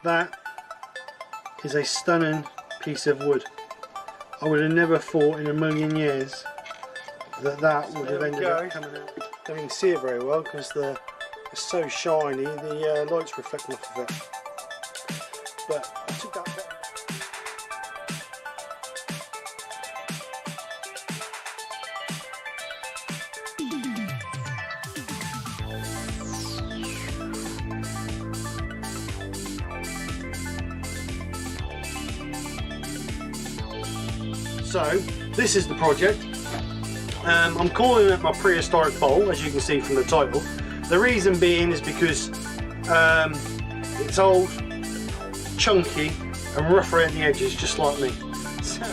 That is a stunning piece of wood. I would have never thought in a million years that that would have ended up coming out. Don't even see it very well because it's so shiny, the light's reflecting off of it. But I took that bottom. So this is the project. I'm calling it my prehistoric bowl, as you can see from the title. The reason being is because it's old, chunky and rough around the edges, just like me. So,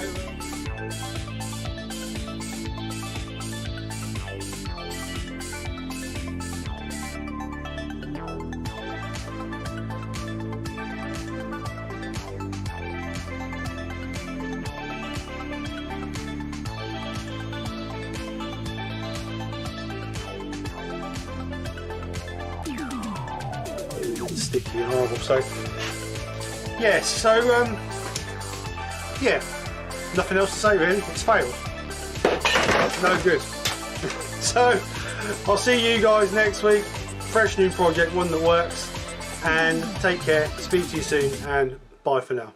sticky and horrible. So yeah, yeah, nothing else to say really. It's failed. No good. So I'll see you guys next week. Fresh new project, one that works. And take care. Speak to you soon, and bye for now.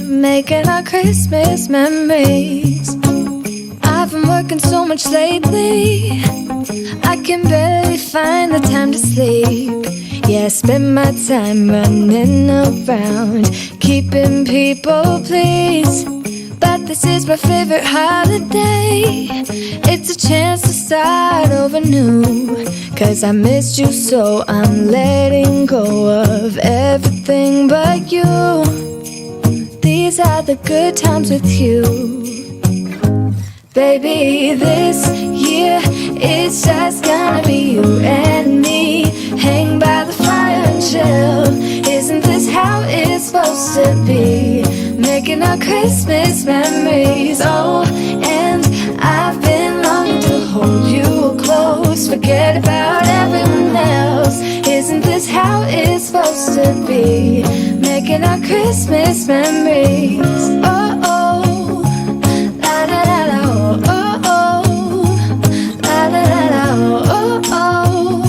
Making our Christmas memories. I've been working so much lately, I can barely find the time to sleep. Yeah, I spend my time running around, keeping people pleased. But this is my favorite holiday. It's a chance to start over new, 'cause I missed you so I'm letting go of everything but you. These are the good times with you. Baby, this year it's just gonna be you and me. Hang by the fire and chill. Isn't this how it's supposed to be? Making our Christmas memories. Oh, and I've been longing to hold you close. Forget about everyone else. Isn't this how it's supposed to be? Making our Christmas memories. Oh, oh, la da da da, oh, oh, la da da da, oh, oh,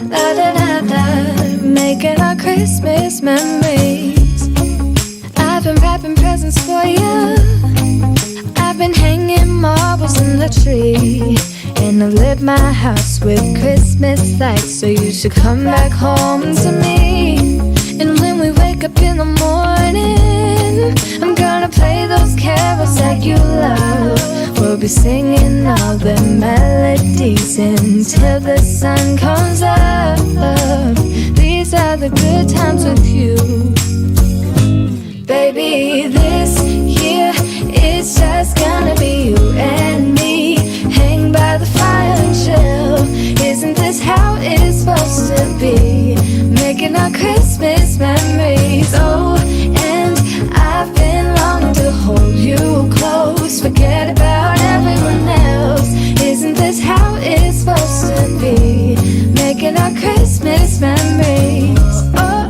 la da da da. Making our Christmas memories. I've been wrapping presents for you. I've been hanging marbles in the tree. And I've lit my house with Christmas lights, so you should come back home to me. And when we wake up in the morning, I'm gonna play those carols that you love. We'll be singing all the melodies until the sun comes up. These are the good times with you. Baby, this year it's just gonna be you and me. Hang by the fire and chill. Isn't this how it's supposed to be? Making our Christmas memories. Oh, and I've been longing to hold you close. Forget about everyone else. Isn't this how it's supposed to be? Making our Christmas memories. Oh.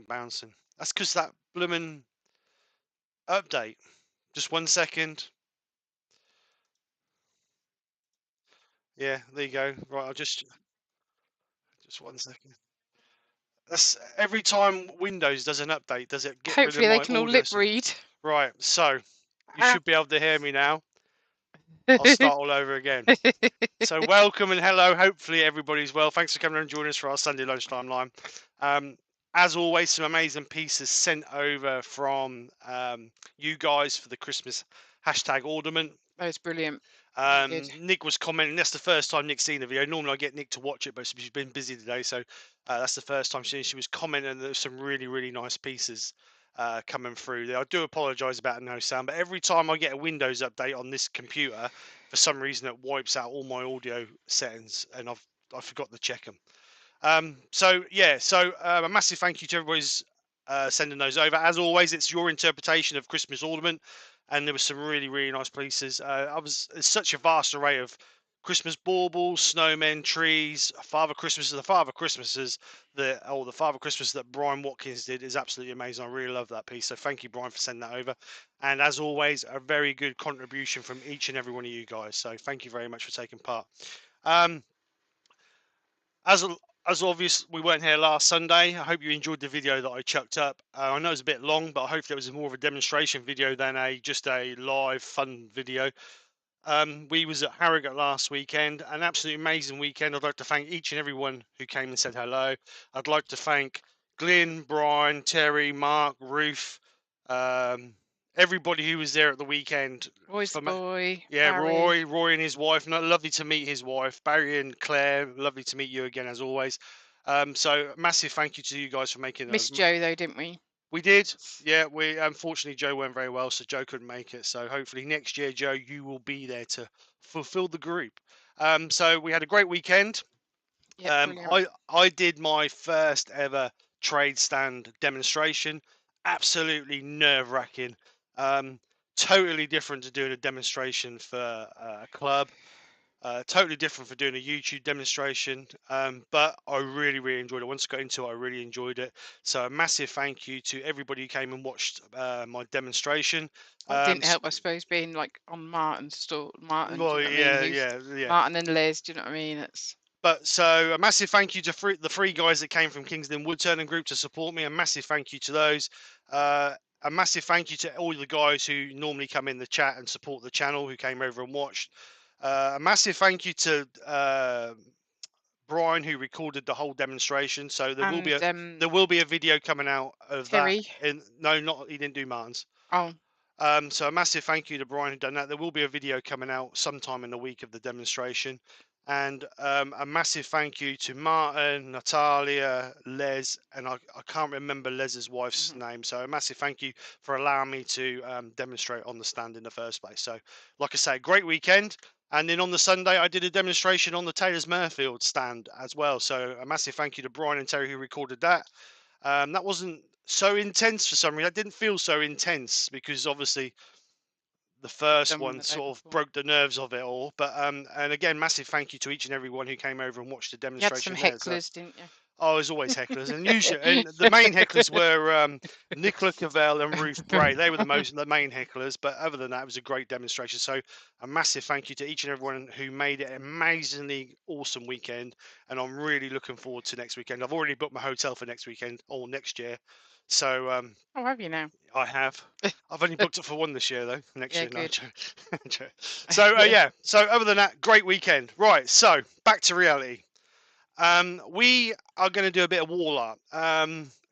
Bouncing. That's because that bloomin' update. Just 1 second. Yeah, there you go. Right, I'll just 1 second. That's every time Windows does an update, does it get rid of Hopefully they my can all audio? lip read. Right, so you Ah. should be able to hear me now. I'll start all over again. So welcome and hello. Hopefully everybody's well. Thanks for coming and joining us for our Sunday lunchtime line. As always, some amazing pieces sent over from you guys for the Christmas hashtag ornament. That was brilliant. Really good. Nick was commenting. That's the first time Nick's seen the video. Normally I get Nick to watch it, but she's been busy today, so that's the first time she was commenting. There's some really nice pieces coming through there. I do apologise about no sound, but every time I get a Windows update on this computer, for some reason it wipes out all my audio settings, and I forgot to check them. So a massive thank you to everybody's sending those over. As always, it's your interpretation of Christmas ornament, and there were some really nice pieces. It's such a vast array of Christmas baubles, snowmen, trees. The Father Christmas that Brian Watkins did is absolutely amazing. I really love that piece. So thank you, Brian, for sending that over. And as always, a very good contribution from each and every one of you guys. So thank you very much for taking part. As obvious, we weren't here last Sunday. I hope you enjoyed the video that I chucked up. I know it's a bit long, but hopefully it was more of a demonstration video than just a live fun video. We was at Harrogate last weekend, an absolutely amazing weekend. I'd like to thank each and everyone who came and said hello. I'd like to thank Glyn, Brian, Terry, Mark, Ruth, everybody who was there at the weekend. Roy's the boy. Yeah, Barry. Roy and his wife. Lovely to meet his wife. Barry and Claire, lovely to meet you again as always. So massive thank you to you guys for making Missed Joe though, didn't we? We did, yeah. We unfortunately Joe weren't very well, so Joe couldn't make it. So hopefully next year, Joe, you will be there to fulfill the group. So we had a great weekend. Yeah, brilliant. I did my first ever trade stand demonstration. Absolutely nerve wracking. Totally different to doing a demonstration for a club. Totally different for doing a YouTube demonstration, but I really, really enjoyed it. Once I got into it, I really enjoyed it. So a massive thank you to everybody who came and watched my demonstration. It didn't help, I suppose, being like on Martin's store. Martin, do Well, you know what I mean? yeah. Martin and Liz, do you know what I mean? It's But so a massive thank you to the three guys that came from Kingston Wood Turning Group to support me. A massive thank you to those. A massive thank you to all the guys who normally come in the chat and support the channel, who came over and watched. A massive thank you to Brian, who recorded the whole demonstration. So there will be a video coming out of Terry. that. No, not he didn't do Martin's. Oh. So a massive thank you to Brian who done that. There will be a video coming out sometime in the week of the demonstration. And a massive thank you to Martin, Natalia, Les, and I can't remember Les's wife's name. So a massive thank you for allowing me to demonstrate on the stand in the first place. So, like I say, great weekend. And then on the Sunday, I did a demonstration on the Taylor's Murfield stand as well. So a massive thank you to Brian and Terry who recorded that. That wasn't so intense for some reason. That didn't feel so intense because obviously the first one sort of broke the nerves of it all. But and again, massive thank you to each and every one who came over and watched the demonstration. You had some hecklers, didn't you? Oh, there's always hecklers, and usually, and the main hecklers were Nicola Cavell and Ruth Bray. They were the main hecklers. But other than that, it was a great demonstration. So a massive thank you to each and everyone who made it an amazingly awesome weekend, and I'm really looking forward to next weekend. I've already booked my hotel for next weekend or next year. So oh, have you now? I have. I've only booked it for one this year though. Next year, good. No. So yeah. So other than that, great weekend. Right. So back to reality. We are going to do a bit of wall art. A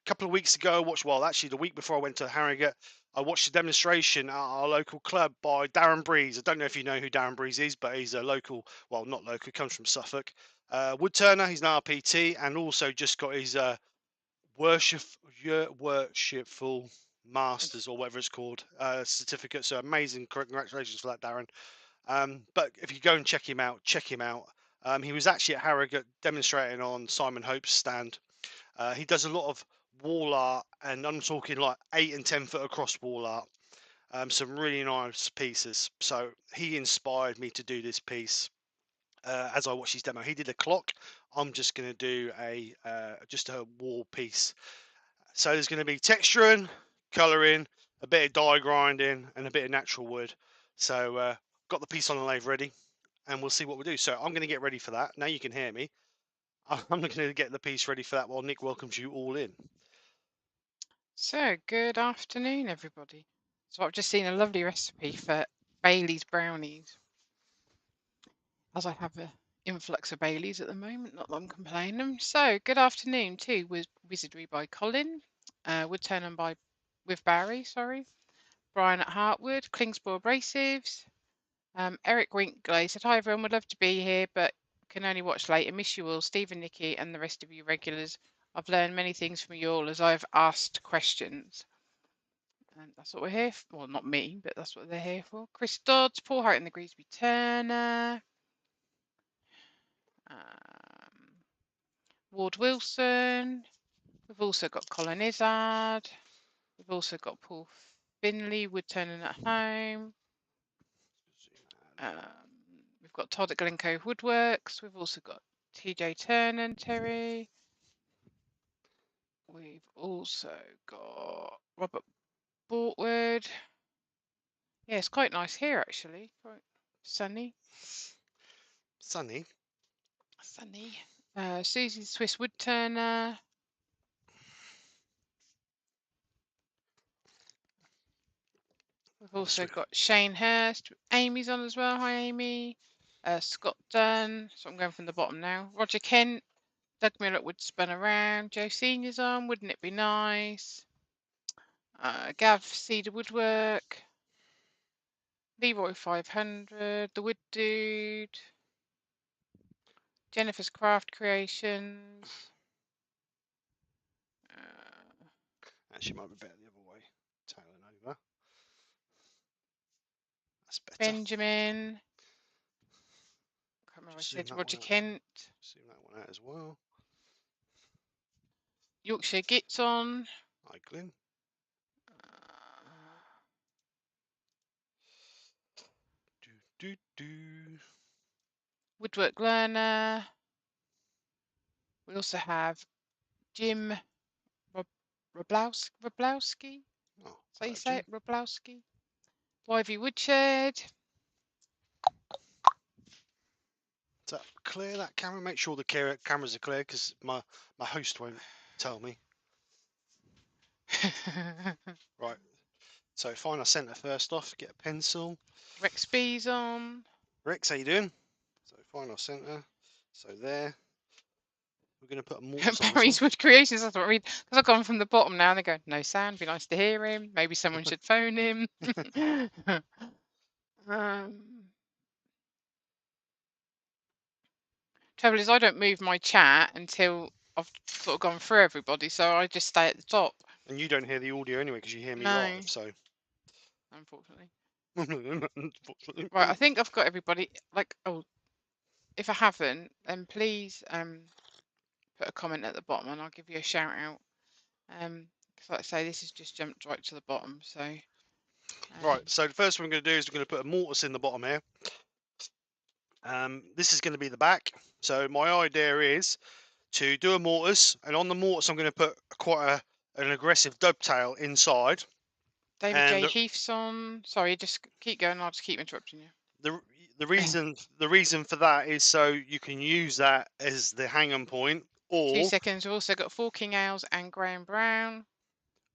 couple of weeks ago, actually the week before I went to Harrogate, I watched a demonstration at our local club by Darren Breeze. I don't know if you know who Darren Breeze is, but he's a local, well, not local, comes from Suffolk. Wood turner, he's an RPT, and also just got his worshipful masters or whatever it's called certificate. So amazing, congratulations for that, Darren. But if you go and check him out, he was actually at Harrogate demonstrating on Simon Hope's stand. He does a lot of wall art, and I'm talking like 8 and 10 foot across wall art. Some really nice pieces. So he inspired me to do this piece as I watched his demo. He did a clock. I'm just going to do just a wall piece. So there's going to be texturing, colouring, a bit of die grinding, and a bit of natural wood. So got the piece on the lathe ready, and we'll see what we do. So I'm going to get ready for that. Now you can hear me. I'm going to get the piece ready for that while Nick welcomes you all in. So, good afternoon, everybody. So I've just seen a lovely recipe for Bailey's brownies. As I have an influx of Baileys at the moment, not that I'm complaining. So, good afternoon to Wizardry by Colin, Wood Turning with Barry, Brian at Hartwood, Kingsborough Abrasives, Eric Winkley said, hi everyone, would love to be here, but can only watch later. Miss you all, Stephen, Nikki, and the rest of you regulars. I've learned many things from you all as I've asked questions. And that's what we're here for. Well, not me, but that's what they're here for. Chris Dodds, Paul Hart and the Greasby Turner. Ward Wilson. We've also got Colin Izzard. We've also got Paul Finley, Wood Turning at Home. We've got Todd at Glen Cove Woodworks. We've also got TJ Turner and Terry. We've also got Robert Bortwood. Yeah, it's quite nice here actually. Quite sunny. Sunny. Susie the Swiss Wood Turner. We've also got Shane Hurst. Amy's on as well. Hi, Amy. Scott Dunn. So I'm going from the bottom now. Roger Kent. Doug Miller at Wood Spun Around. Joe Senior's on. Wouldn't it be nice? Gav Cedar Woodwork. Leroy 500. The Wood Dude. Jennifer's Craft Creations. Actually, might be better the other way. Tailing over. That's better. Benjamin. Can't remember. I Just zoom said that Roger one out. Kent. Zoom that one out as well. Yorkshire Gits on. Hi, Glenn. Do. Woodwork Learner. We also have Jim Roblowski. Oh, So you hello, say Jim. it, Roblowski. YV Woodshed. So clear that camera. Make sure the cameras are clear, because my host won't tell me. Right. So find our centre first off. Get a pencil. Rex B's on. Rex, how you doing? So find our centre. So there. We're going to put a mortise on this Barry's one. Wood Creations. That's what I read. Because I've gone from the bottom now. And they go, no sound. Be nice to hear him. Maybe someone should phone him. Trouble is, I don't move my chat until I've sort of gone through everybody, so I just stay at the top. And you don't hear the audio anyway, because you hear me No. live. So. Unfortunately. Unfortunately. Right, I think I've got everybody. Like, oh, if I haven't, then please put a comment at the bottom, and I'll give you a shout out. Because like I say, this has just jumped right to the bottom. So. Right. So the first one we're going to do is we're going to put a mortise in the bottom here. This is going to be the back. So my idea is to do a mortise, and on the mortise I'm going to put quite an aggressive dovetail inside. David And J. Heath's on. Sorry, just keep going. I'll just keep interrupting you. the reason for that is so you can use that as the hanging point, 2 or seconds. We've also got 4 King Ales and Graham Brown.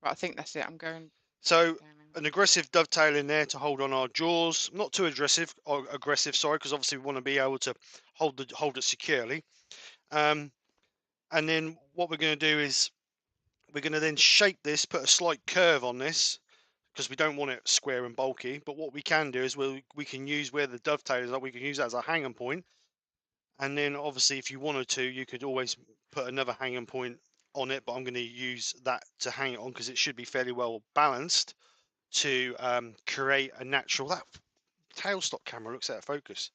Right, I think that's it. I'm going. so Down now. an aggressive dovetail in there to hold on our jaws. Not too aggressive, sorry, because obviously we want to be able to hold it securely. And then what we're going to do is we're going to then shape this, put a slight curve on this, because we don't want it square and bulky. But what we can do is we can use where the dovetail is, we can use that as a hanging point. And then obviously if you wanted to, you could always put another hanging point on it, but I'm going to use that to hang it on because it should be fairly well balanced to create a natural. That tailstock camera looks out of focus.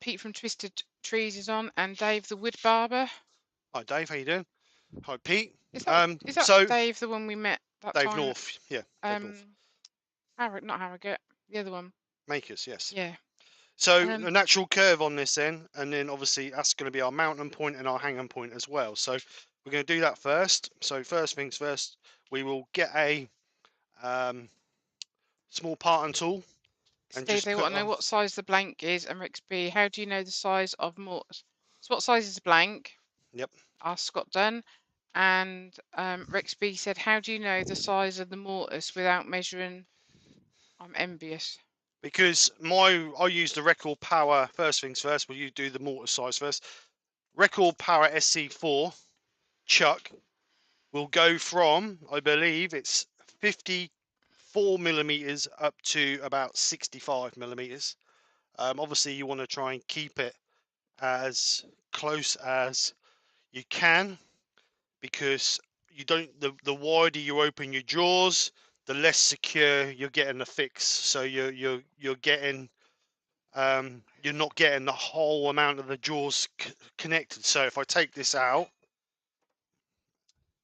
Pete from Twisted Trees is on, and Dave the Wood Barber. Hi Dave, how you doing? Hi Pete. Is that so Dave, the one we met that Dave time? North, yeah. Dave North. Not Harrogate, the other one. Makers, yes. Yeah. So a natural curve on this end, and then obviously that's going to be our mountain point and our hanging point as well. So we're going to do that first. So first things first, we will get a small parting tool. And Steve, they want to know what size the blank is, and Rex B, how do you know the size of mortise? So what size is the blank? Yep. Asked Scott Dunn. And Rex B said, how do you know the size of the mortise without measuring? I'm envious. Because I use the Record Power, first things first, will you do the mortise size first? Record Power SC4 chuck will go from, I believe it's 54 millimeters up to about 65 millimeters. Obviously you want to try and keep it as close as you can, because you don't, the wider you open your jaws, the less secure you're getting the fix. So you're getting you're not getting the whole amount of the jaws connected. So if I take this out,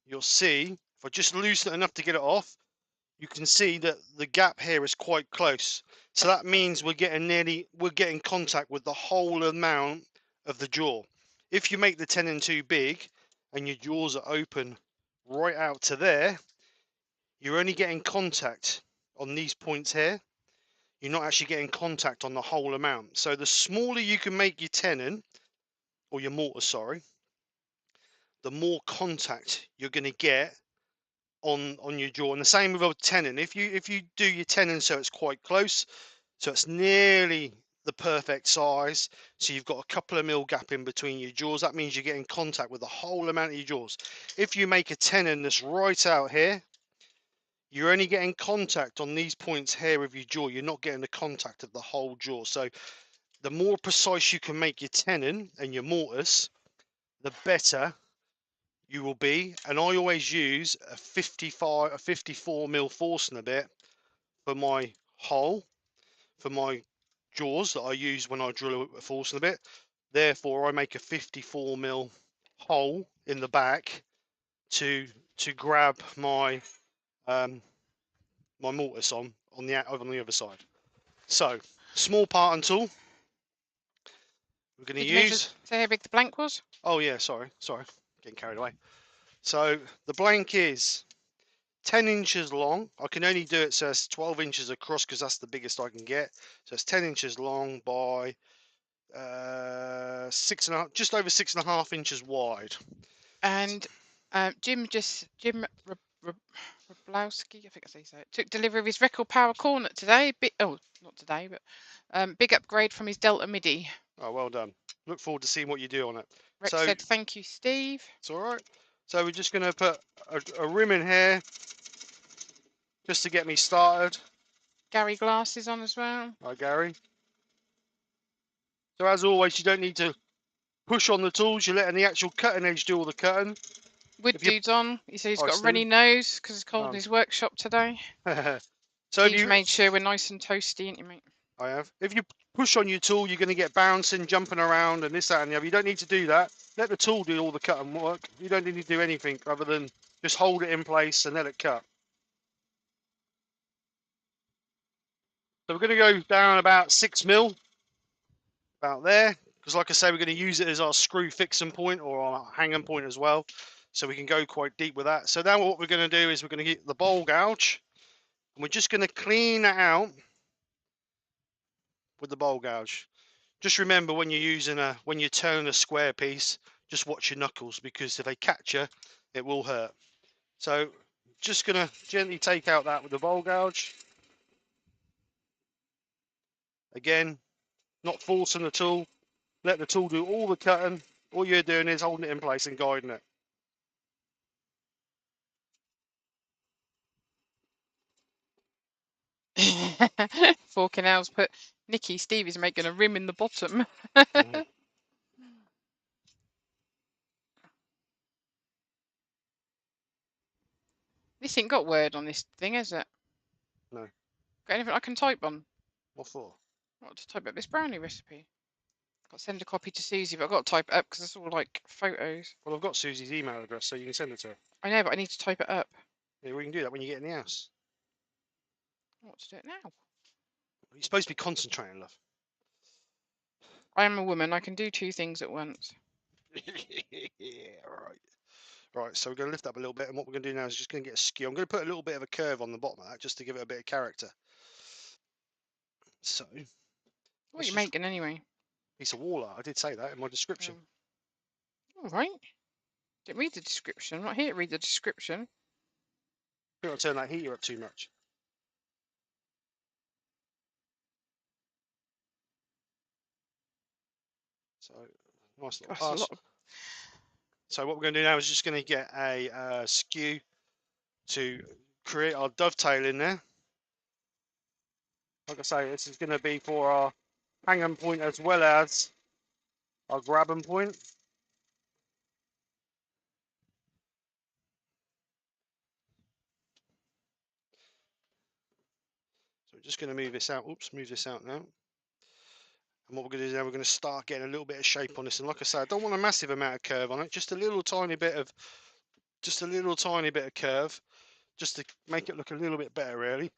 you'll see if I just loosen it enough to get it off, you can see that the gap here is quite close. So that means we're getting contact with the whole amount of the jaw. If you make the tenon too big and your jaws are open right out to there, you're only getting contact on these points here. You're not actually getting contact on the whole amount. So the smaller you can make your tenon, or your mortise, sorry, the more contact you're going to get on your jaw. And the same with a tenon. If you do your tenon so it's quite close, so it's nearly the perfect size, so you've got a couple of mil gap in between your jaws, that means you're getting contact with the whole amount of your jaws. If you make a tenon that's right out here, you're only getting contact on these points here of your jaw. You're not getting the contact of the whole jaw. So the more precise you can make your tenon and your mortise, the better you will be, and I always use a 54mm Forstner bit for my hole, for my jaws that I use when I drill a Forstner bit. Therefore, I make a 54mm hole in the back to grab my my mortise on the other side. So, small parting tool. We're going to Did you measure, use. say how big the blank was? Oh yeah, sorry, getting carried away. So the blank is 10 inches long. I can only do it so it's 12 inches across because that's the biggest I can get. So it's 10 inches long by 6.5, just over 6.5 inches wide. And Jim Rablowski, I think I say so, took delivery of his record power cornet today. Not today, but big upgrade from his Delta MIDI. Oh, well done. Look forward to seeing what you do on it. Rex So said, "Thank you, Steve." it's all right. So we're just going to put a rim in here just to get me started. Gary glasses on as well. Right, Gary. So as always, you don't need to push on the tools. You're letting the actual cutting edge do all the cutting. Wood If you, dude's on. He said he's oh, got a runny nose because it's cold in his workshop today. So if Steve's you, made sure we're nice and toasty, ain't you, mate? I have. If you push on your tool, you're going to get bouncing, jumping around, and this, that, and the other. You don't need to do that. Let the tool do all the cutting work. You don't need to do anything other than just hold it in place and let it cut. So we're going to go down about 6mm, about there, because like I say, we're going to use it as our screw fixing point or our hanging point as well. So we can go quite deep with that. So now what we're going to do is we're going to get the bowl gouge, and we're just going to clean that out with the bowl gouge. Just remember when you're turning a square piece, just watch your knuckles, because if they catch you, it will hurt. So just gonna gently take out that with the bowl gouge. Again, not forcing the tool. Let the tool do all the cutting. All you're doing is holding it in place and guiding it. Forking Owls put, Nikki, Steve is making a rim in the bottom. This ain't got Word on this thing, has it? No. Got anything I can type on? What for? What to type up this brownie recipe? Got to send a copy to Susie, but I've got to type it up because it's all like photos. Well, I've got Susie's email address, so you can send it to her. I know, but I need to type it up. Yeah, we can do that when you get in the house. What to do it now? You're supposed to be concentrating, love. I am a woman. I can do two things at once. Yeah, right. Right, so we're going to lift up a little bit, and what we're going to do now is just going to get a skew. I'm going to put a little bit of a curve on the bottom of that, just to give it a bit of character. So, what are you making anyway? Piece of wall art. I did say that in my description. All right. Didn't read the description. I'm not here to read the description. I think I'll turn that heater up too much. So, nice little pass. So what we're going to do now is just going to get a skew to create our dovetail in there. Like I say, this is going to be for our hanging point as well as our grabbing point. So we're just going to move this out. Oops, move this out now. And what we're going to do now, we're going to start getting a little bit of shape on this. And like I say, I don't want a massive amount of curve on it, just a little tiny bit of curve, just to make it look a little bit better, really.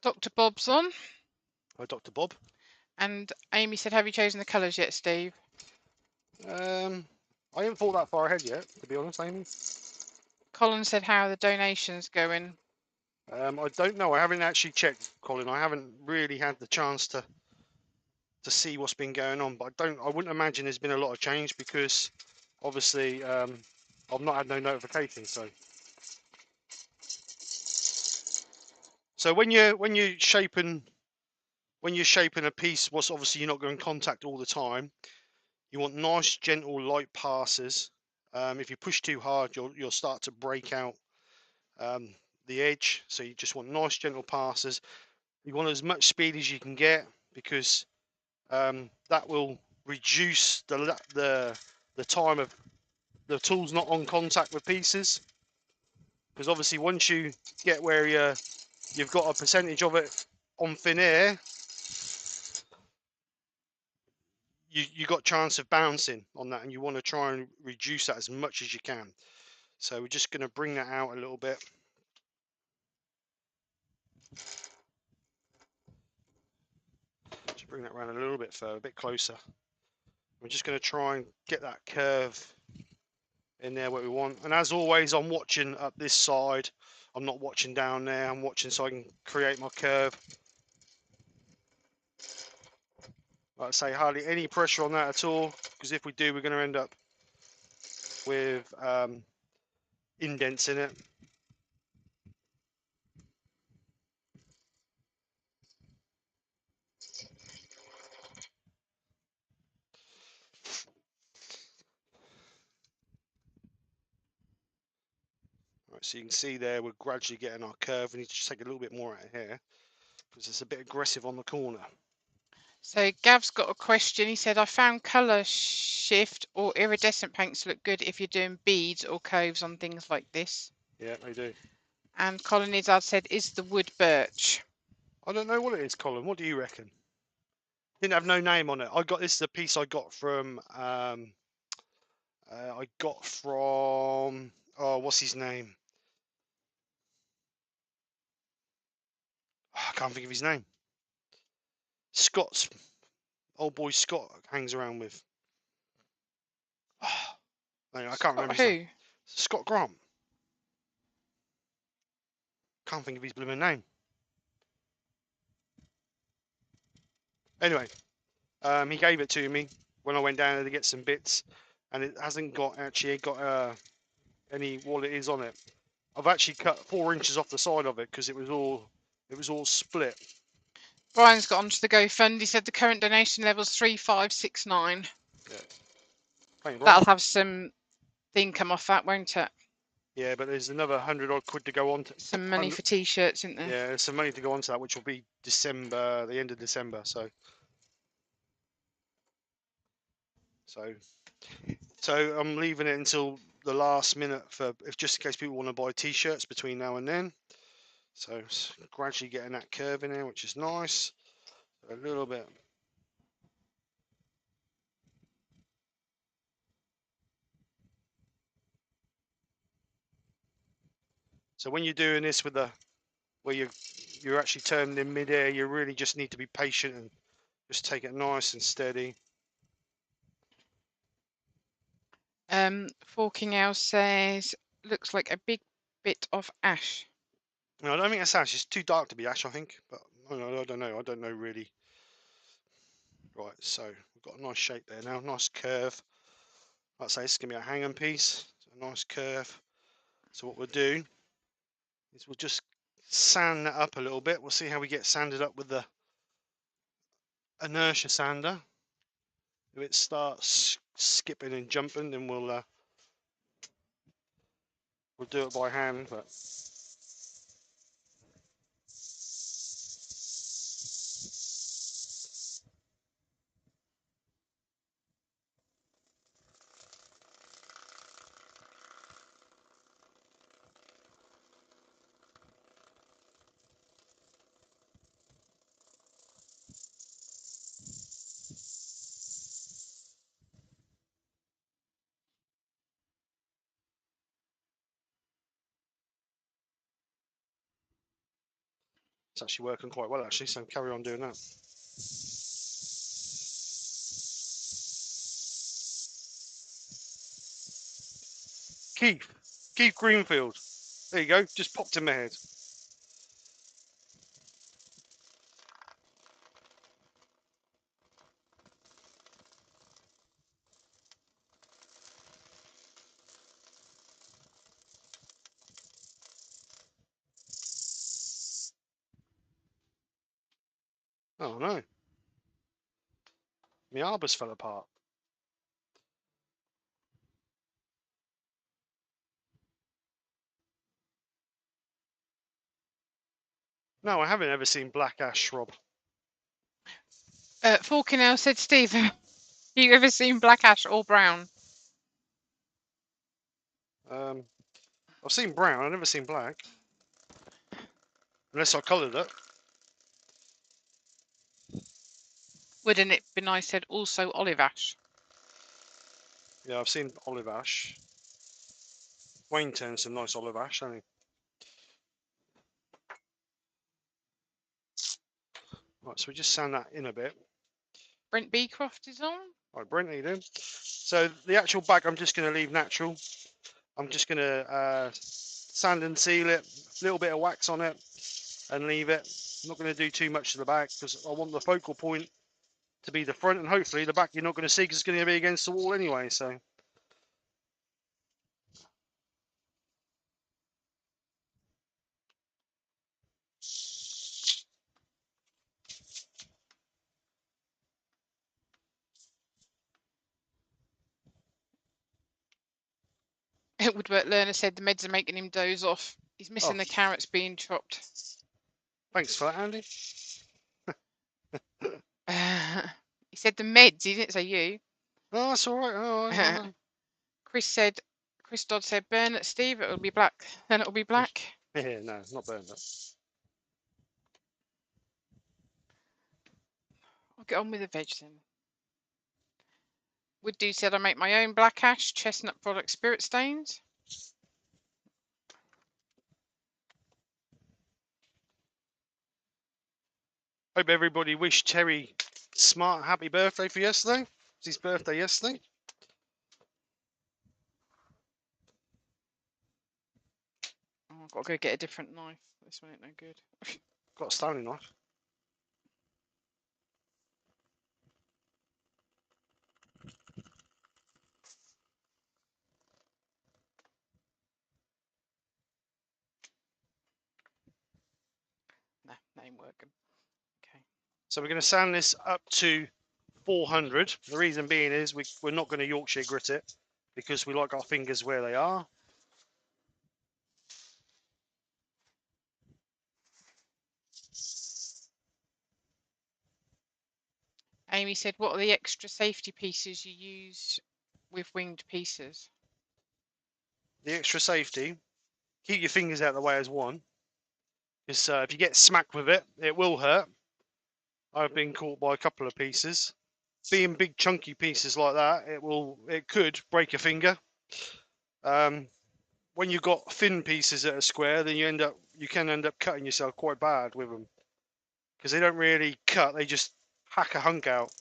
Dr. Bob's on. Hi, Dr. Bob. And Amy said, have you chosen the colours yet, Steve? I haven't thought that far ahead yet, to be honest, Amy. Colin said, how are the donations going? I don't know. I haven't actually checked, Colin. I haven't really had the chance to see what's been going on, but I wouldn't imagine there's been a lot of change, because obviously I've not had no notifications. So when you're shaping a piece, what's obviously you're not going to contact all the time. You want nice, gentle, light passes. If you push too hard, you'll start to break out the edge. So you just want nice, gentle passes. You want as much speed as you can get, because that will reduce the time of the tool's not on contact with pieces, because obviously once you get where you've got a percentage of it on thin air, you got chance of bouncing on that, and you want to try and reduce that as much as you can. So we're just going to bring that out a little bit. Just bring that around a little bit further, a bit closer. We're just going to try and get that curve in there what we want. And as always, I'm watching up this side. I'm not watching down there. I'm watching so I can create my curve. Like I say, hardly any pressure on that at all, because if we do, we're going to end up with indents in it. Right, so you can see there we're gradually getting our curve. We need to just take a little bit more out of here because it's a bit aggressive on the corner. So Gav's got a question. He said, I found colour shift or iridescent paints look good if you're doing beads or coves on things like this. Yeah, they do. And Colin Izzard said, is the wood birch? I don't know what it is, Colin. What do you reckon? Didn't have no name on it. This is a piece I got from oh, what's his name? Oh, I can't think of his name. Scott's old boy Scott hangs around with. Oh, I can't remember his name. Scott Grant. Can't think of his blooming name. Anyway, he gave it to me when I went down there to get some bits, and it hasn't got any what it is on it. I've actually cut 4 inches off the side of it because it was all split. Brian's got onto the GoFund. He said the current donation level's 3569. Yeah. That'll have some income off that, won't it? Yeah, but there's another 100 odd quid to go on to. Some money for t-shirts, isn't there? Yeah, there's some money to go on to that, which will be December, the end of December. So I'm leaving it until the last minute just in case people want to buy t-shirts between now and then. So gradually getting that curve in there, which is nice. A little bit. So when you're doing this where you're actually turning in mid-air, you really just need to be patient and just take it nice and steady. Forking Owl says, looks like a big bit of ash. No, I don't think that's ash. It's too dark to be ash, I think. But I don't know. I don't know really. Right, so we've got a nice shape there now. Nice curve. Like I say, this is going to be a hanging piece. A nice curve. So what we'll do is we'll just sand that up a little bit. We'll see how we get sanded up with the inertia sander. If it starts skipping and jumping, then we'll do it by hand. But it's actually working quite well, actually. So carry on doing that. Keith Greenfield. There you go. Just popped in my head. Oh no. My arbors fell apart. No, I haven't ever seen black ash, Rob. Forking Owl said, Steve, have you ever seen black ash or brown? I've seen brown, I've never seen black. Unless I coloured it. Wouldn't it be nice said also olive ash? Yeah, I've seen olive ash. Wayne turns some nice olive ash, hasn't he? Right, so we just sand that in a bit. Brent Beecroft is on. Right, Brent, how you doing? So the actual back, I'm just going to leave natural. I'm just going to sand and seal it, a little bit of wax on it, and leave it. I'm not going to do too much to the back because I want the focal point to be the front, and hopefully the back you're not going to see because it's going to be against the wall anyway. So. Woodwork Learner said the meds are making him doze off. He's missing Oh, the carrots being chopped. thanks for that, Andy. He said the meds, he didn't say you. Oh, that's all right. Oh, Chris Dodd said, burn it, Steve, it'll be black. Then it'll be black. yeah, no, not burned up. I'll get on with the veg then. Wood said I make my own black ash, chestnut product spirit stains. Hope everybody wished Terry Smart happy birthday for yesterday. It was his birthday yesterday. Oh, I've got to go get a different knife. This one ain't no good. Got a Stanley knife. Nah, that ain't working. Okay. So we're going to sand this up to 400. The reason being is we're not going to Yorkshire grit it because we like our fingers where they are. Amy said, what are the extra safety pieces you use with winged pieces? The extra safety, keep your fingers out of the way as one. Because if you get smacked with it, it will hurt. I've been caught by a couple of pieces. Being big chunky pieces like that, it could break a finger. When you've got thin pieces that are square, then you can end up cutting yourself quite bad with them. Because they don't really cut, they just hack a hunk out.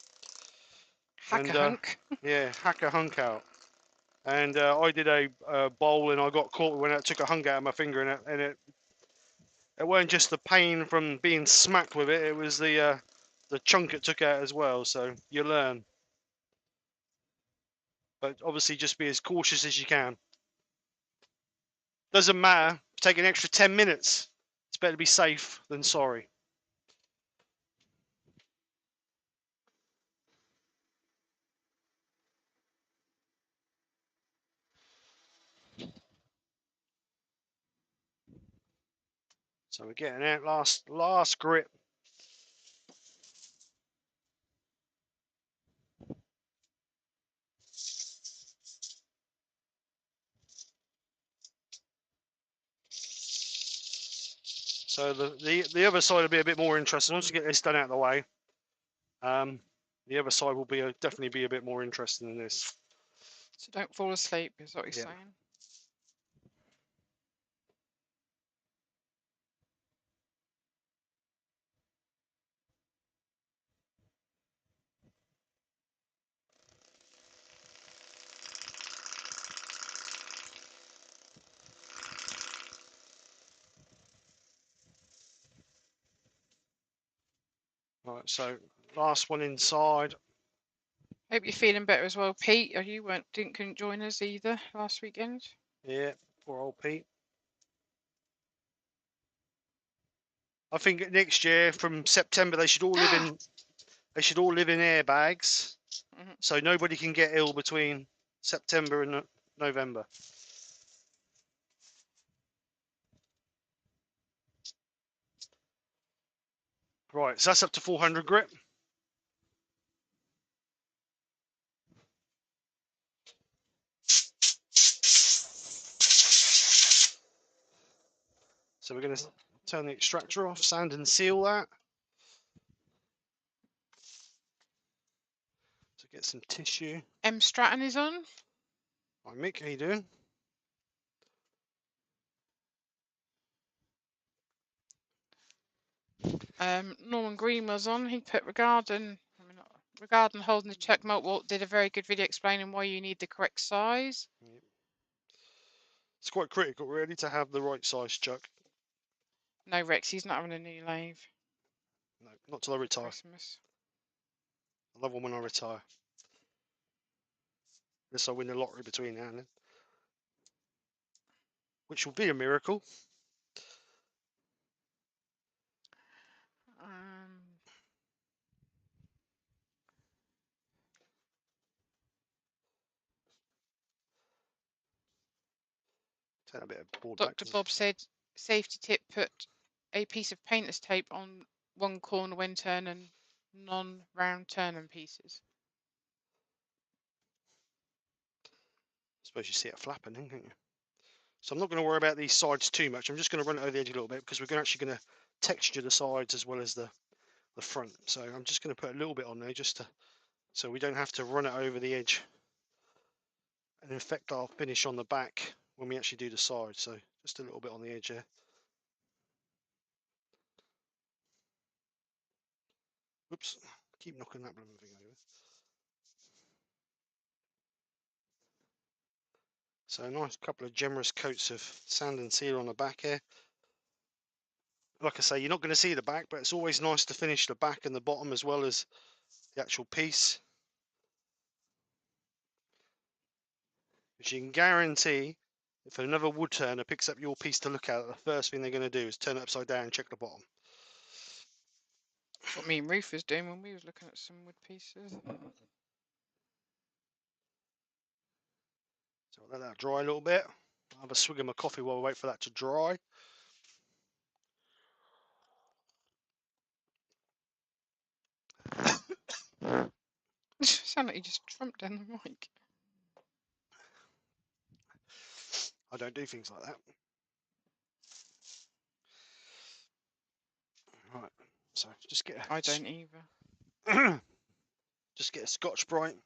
Hack a hunk? Yeah, hack a hunk out. And I did a bowl and I got caught when I took a hunk out of my finger, and it weren't just the pain from being smacked with it, it was the chunk it took out as well, so you learn. But obviously just be as cautious as you can. Doesn't matter, take an extra 10 minutes. It's better to be safe than sorry. So we're getting out last grit. So the other side will be a bit more interesting. Once we get this done out of the way, the other side will definitely be a bit more interesting than this. So don't fall asleep, is what he's Yeah. saying. Right, so last one inside. Hope you're feeling better as well, Pete. You couldn't join us either last weekend. Yeah, poor old Pete. I think next year from September they should all live in airbags, so nobody can get ill between September and November. Right, so that's up to 400 grit. So we're going to turn the extractor off, sand and seal that. So get some tissue. M Stratton is on. Hi Mick, how you doing? Norman Green was on. He put regarding holding the check mark. Walt did a very good video explaining why you need the correct size. Yep. It's quite critical, really, to have the right size chuck. No, Rex, he's not having a new lathe. No, not till I retire. Christmas. I love one when I retire. Unless I win the lottery between now and then, which will be a miracle. Take a bit of board back. Dr. Bob said, safety tip, put a piece of painter's tape on one corner when turning non-round turning pieces. I suppose you see it flapping, can't you? So I'm not going to worry about these sides too much. I'm just going to run it over the edge a little bit because we're actually going to texture the sides as well as the front. So I'm just going to put a little bit on there just to, so we don't have to run it over the edge and affect our finish on the back when we actually do the side. So just a little bit on the edge there. Oops, keep knocking that blooming thing over. So a nice couple of generous coats of sand and seal on the back here. Like I say, you're not going to see the back, but it's always nice to finish the back and the bottom as well as the actual piece. Which you can guarantee, if another wood turner picks up your piece to look at, the first thing they're going to do is turn it upside down and check the bottom. That's what me and Ruth was doing when we was looking at some wood pieces. So I'll let that dry a little bit. I'll have a swig of my coffee while we wait for that to dry. Sound like you just trumped down the mic. I don't do things like that. Right, so just get a, I don't either. just get a Scotch-Brite.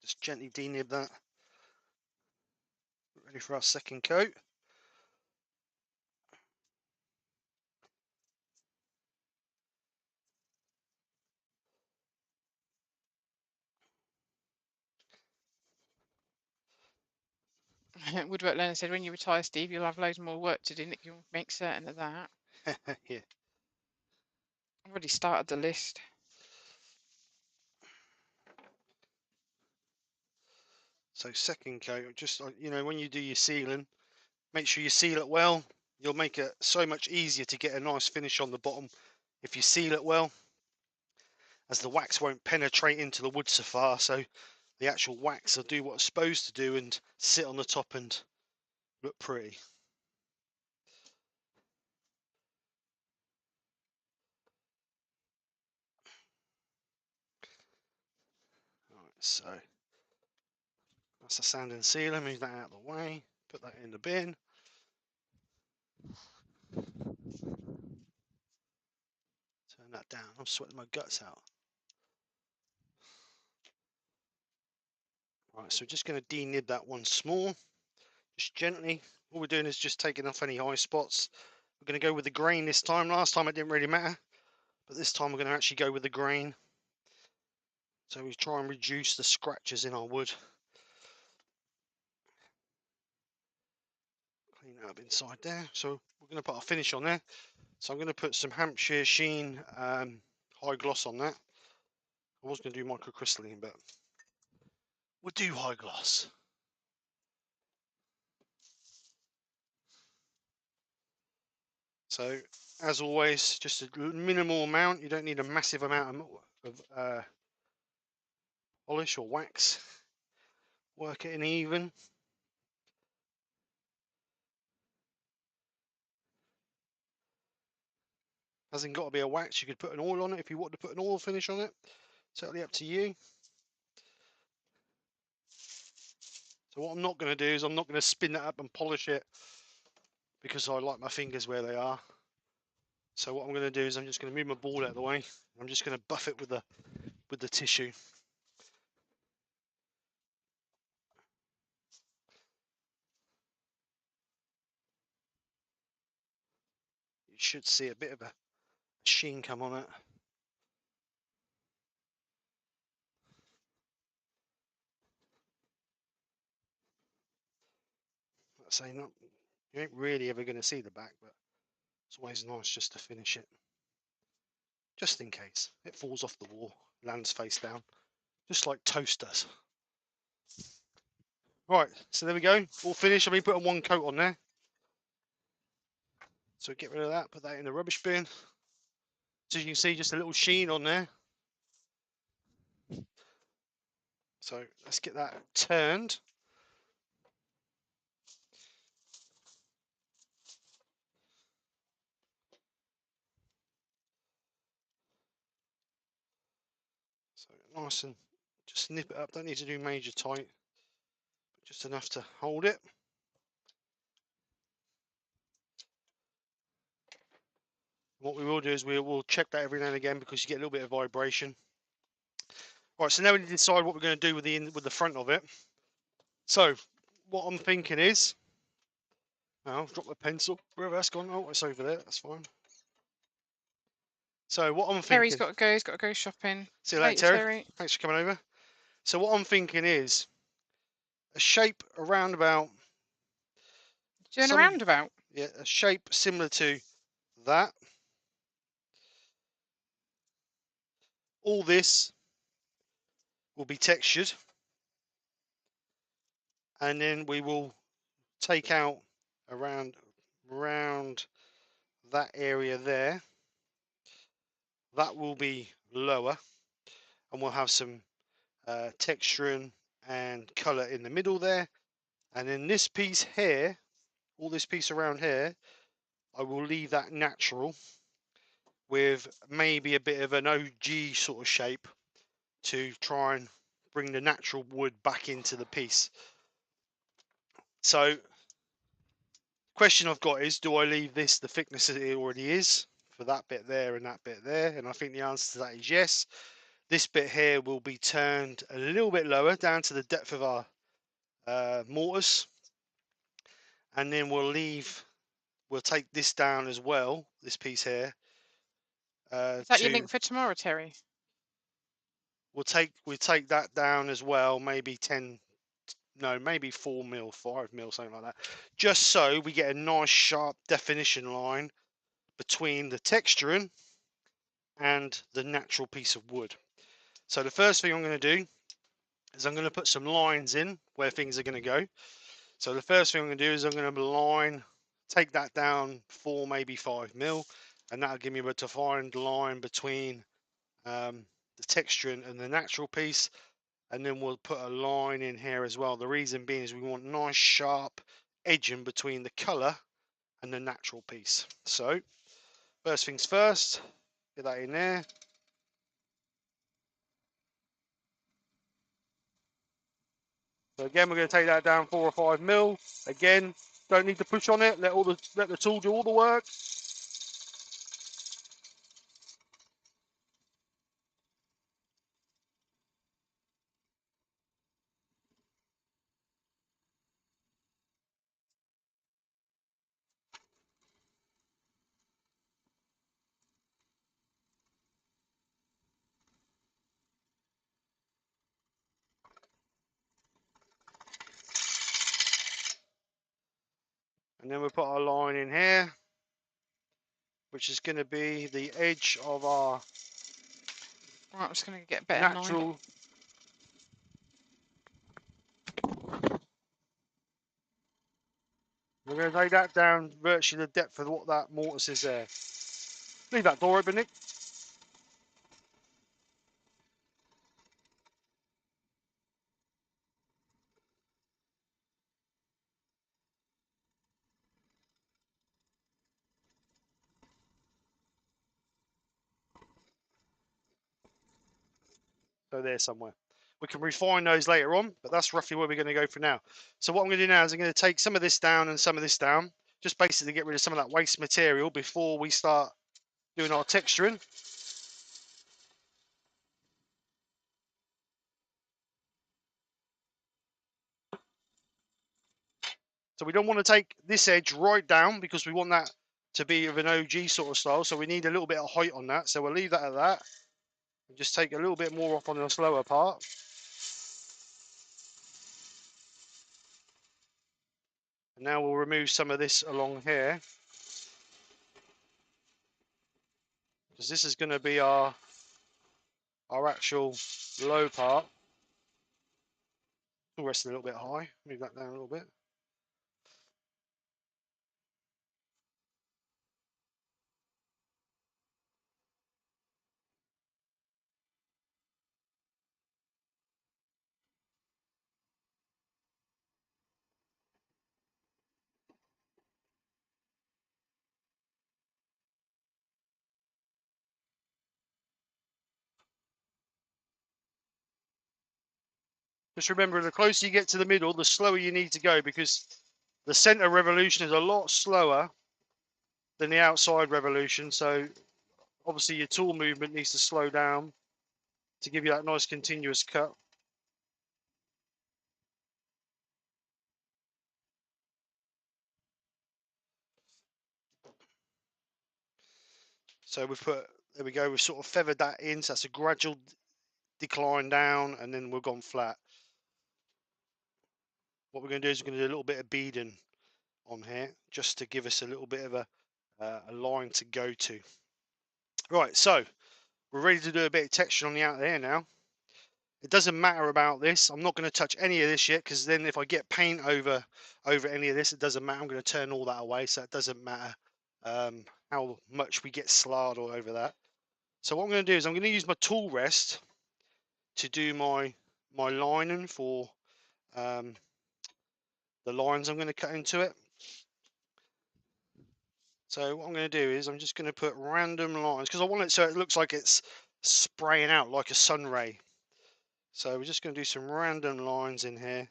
Just gently denib that. Ready for our second coat. Woodwork Learner said, when you retire, Steve, you'll have loads more work to do. Nick, you'll make certain of that. Yeah. I've already started the list. So second coat, just when you do your sealing, make sure you seal it well. You'll make it so much easier to get a nice finish on the bottom if you seal it well, as the wax won't penetrate into the wood so far, so the actual wax will do what it's supposed to do and sit on the top and look pretty. Right, so that's the sand and sealer. Move that out of the way, put that in the bin. Turn that down. I'm sweating my guts out. Right, so just going to denib that once more, just gently. All we're doing is just taking off any high spots. We're going to go with the grain this time. Last time it didn't really matter, but this time we're going to actually go with the grain. So we try and reduce the scratches in our wood. Clean that up inside there. So we're going to put our finish on there. So I'm going to put some Hampshire Sheen high gloss on that. I was going to do microcrystalline, but we'll do high gloss. So as always, just a minimal amount. You don't need a massive amount of polish or wax. Work it in even. Hasn't got to be a wax. You could put an oil on it if you want to put an oil finish on it. Totally up to you. So what I'm not going to do is I'm not going to spin that up and polish it because I like my fingers where they are. So what I'm going to do is I'm just going to move my board out of the way. I'm just going to buff it with the tissue. You should see a bit of a sheen come on it. Let's say not, you ain't really ever going to see the back, but it's always nice just to finish it. Just in case it falls off the wall, lands face down, just like toast does. Right, so there we go, all finished. I've been putting one coat on there. So get rid of that, put that in the rubbish bin. So you can see just a little sheen on there. So let's get that turned. So nice and just nip it up, don't need to do major tight, but just enough to hold it. What we will do is we will check that every now and again because you get a little bit of vibration. Right, so now we need to decide what we're going to do with the front of it. So what I'm thinking is, I've dropped my pencil. Wherever that's gone, oh, it's over there. That's fine. So what I'm thinking. Terry's got to go. He's got to go shopping. See you later, Later, Terry. Thanks for coming over. So what I'm thinking is a shape around about. Doing a roundabout. Yeah, a shape similar to that. All this will be textured, and then we will take out around that area there. That will be lower, and we'll have some texturing and colour in the middle there. And then this piece here, all this piece around here, I will leave that natural with maybe a bit of an OG sort of shape to try and bring the natural wood back into the piece. So question I've got is, do I leave this the thickness that it already is for that bit there and that bit there? And I think the answer to that is yes. This bit here will be turned a little bit lower down to the depth of our mortars, and then we'll take this down as well, this piece here. Is that your link for tomorrow, Terry? We'll take that down as well, maybe 4 mil, 5 mil, something like that, just so we get a nice sharp definition line between the texturing and the natural piece of wood. So the first thing I'm going to do is I'm going to put some lines in where things are going to go. So the first thing I'm going to do is I'm going to take that down 4, maybe 5 mil, and that'll give me a defined line between the texturing and the natural piece. And then we'll put a line in here as well. The reason being is we want nice sharp edging between the colour and the natural piece. So first things first, get that in there. So again, we're going to take that down 4 or 5 mil. Again, don't need to push on it. Let the tool do all the work. And then we'll put our line in here, which is going to be the edge of our Right, I'm just going to get a better natural line. We're going to take that down virtually the depth of what that mortise is there. Leave that door open, Nick. So there somewhere. We can refine those later on, but that's roughly where we're going to go for now. So what I'm going to do now is I'm going to take some of this down and some of this down. just basically get rid of some of that waste material before we start doing our texturing. So we don't want to take this edge right down because we want that to be of an OG sort of style. So we need a little bit of height on that. So we'll leave that at that. And just take a little bit more off on the slower part. And now we'll remove some of this along here, because this is going to be our actual low part. We'll rest a little bit high. Move that down a little bit. Just remember, the closer you get to the middle, the slower you need to go, because the center revolution is a lot slower than the outside revolution. So obviously your tool movement needs to slow down to give you that nice continuous cut. So we've put, there we go, we've sort of feathered that in. So that's a gradual decline down, and then we've gone flat. What we're going to do is we're going to do a little bit of beading on here, just to give us a little bit of a line to go to. Right, so we're ready to do a bit of texture on the out there now. It doesn't matter about this. I'm not going to touch any of this yet, because then if I get paint over any of this, it doesn't matter. I'm going to turn all that away, so it doesn't matter how much we get slard all over that. So what I'm going to do is I'm going to use my tool rest to do my lining for the lines I'm going to cut into it. So what I'm going to do is I'm just going to put random lines, because I want it so it looks like it's spraying out like a sun ray. So we're just going to do some random lines in here.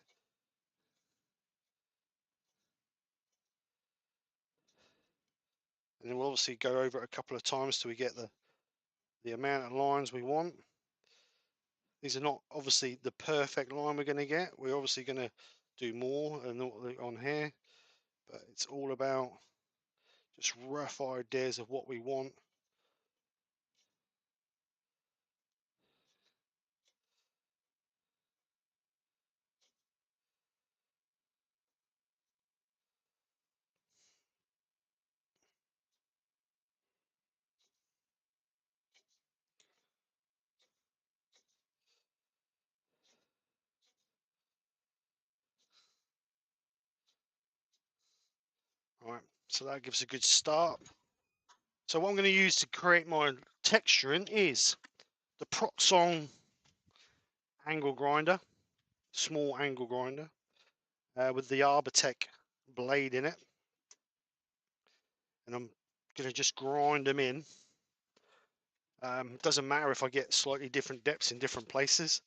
And then we'll obviously go over it a couple of times till we get the amount of lines we want. These are not obviously the perfect line we're going to get. We're obviously going to do more and on here, but it's all about just rough ideas of what we want. All right, so that gives a good start. So what I'm going to use to create my texturing is the Proxon angle grinder, small angle grinder, with the Arbortech blade in it. And I'm going to just grind them in. Doesn't matter if I get slightly different depths in different places,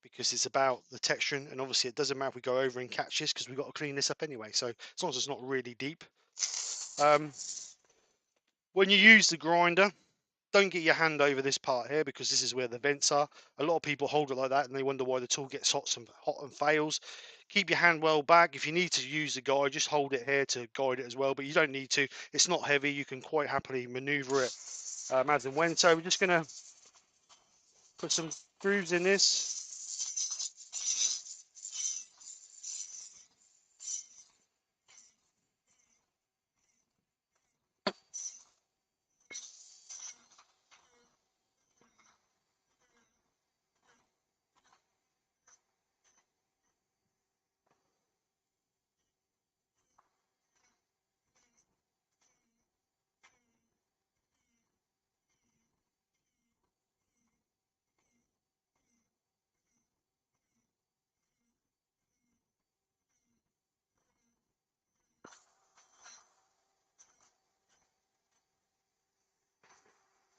because it's about the texturing. And obviously it doesn't matter if we go over and catch this, because we've got to clean this up anyway. So as long as it's not really deep. When you use the grinder, don't get your hand over this part here, because this is where the vents are. A lot of people hold it like that and they wonder why the tool gets hot and fails. Keep your hand well back. If you need to use the guide, just hold it here to guide it as well, but you don't need to. It's not heavy. You can quite happily maneuver it as and when. So we're just going to put some grooves in this.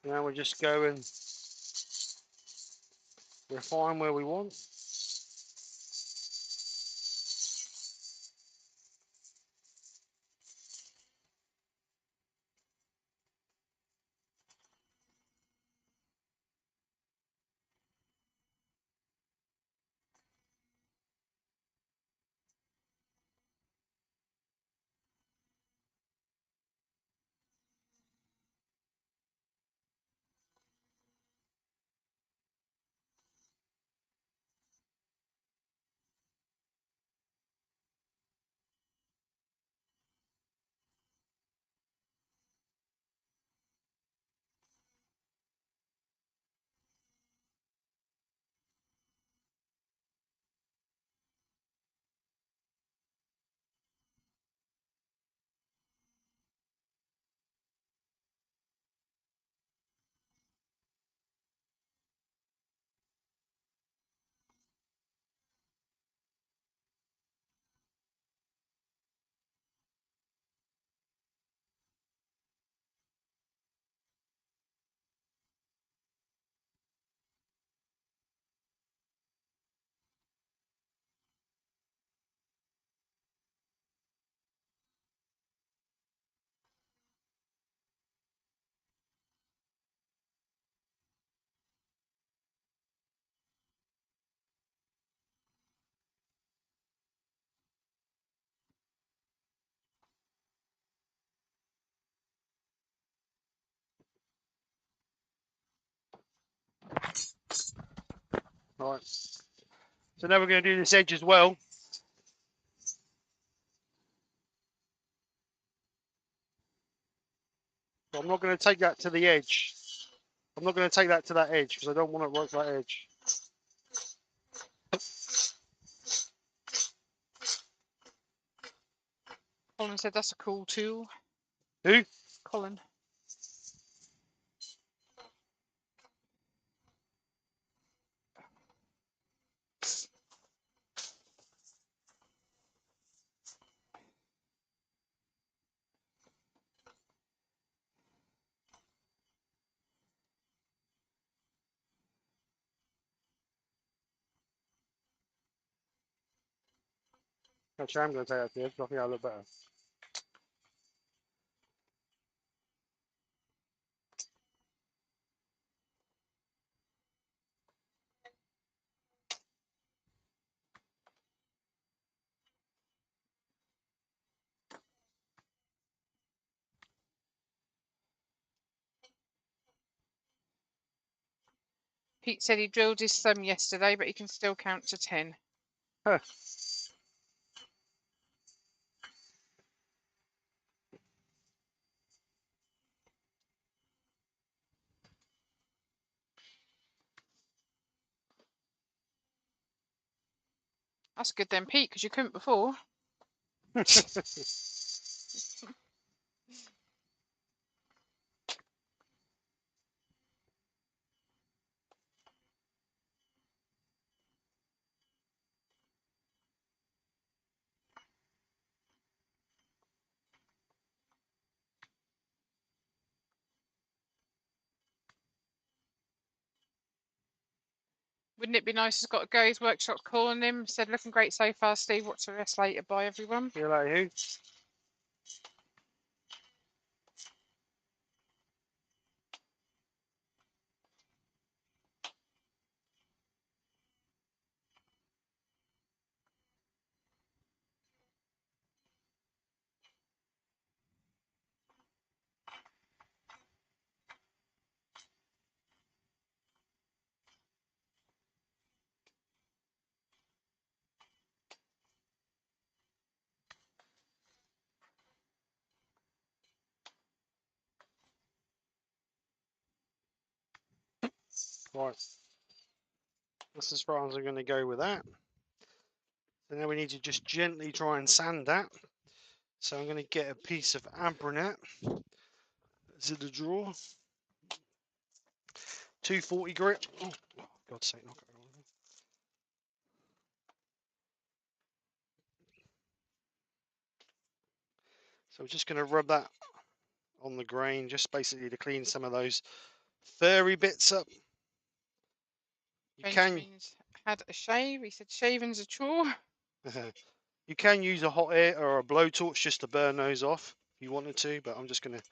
Now we're just going refine where we want. Right. So now we're going to do this edge as well. But I'm not going to take that to the edge. I'm not going to take that to that edge because I don't want it right to that edge. Colin said that's a cool tool. Who? Colin. Actually, I'm going to take that to the edge. I think that'll look better. Pete said he drilled his thumb yesterday, but he can still count to 10. Huh. That's good then, Pete, because you couldn't before. Wouldn't it be nice he's got to go? His workshop's calling him. Said, looking great so far, Steve. Watch the rest later. Bye, everyone. See you later, who? Right. That's as far as I'm going to go with that. So now we need to just gently try and sand that. So I'm going to get a piece of Abrasive. Is it the drawer? 240 grit. Oh, God's sake, knock it over. So we're just going to rub that on the grain, just basically to clean some of those furry bits up. Benjamin's had a shave. He said shaving's a chore. You can use a hot air or a blowtorch just to burn those off if you wanted to, but I'm just going to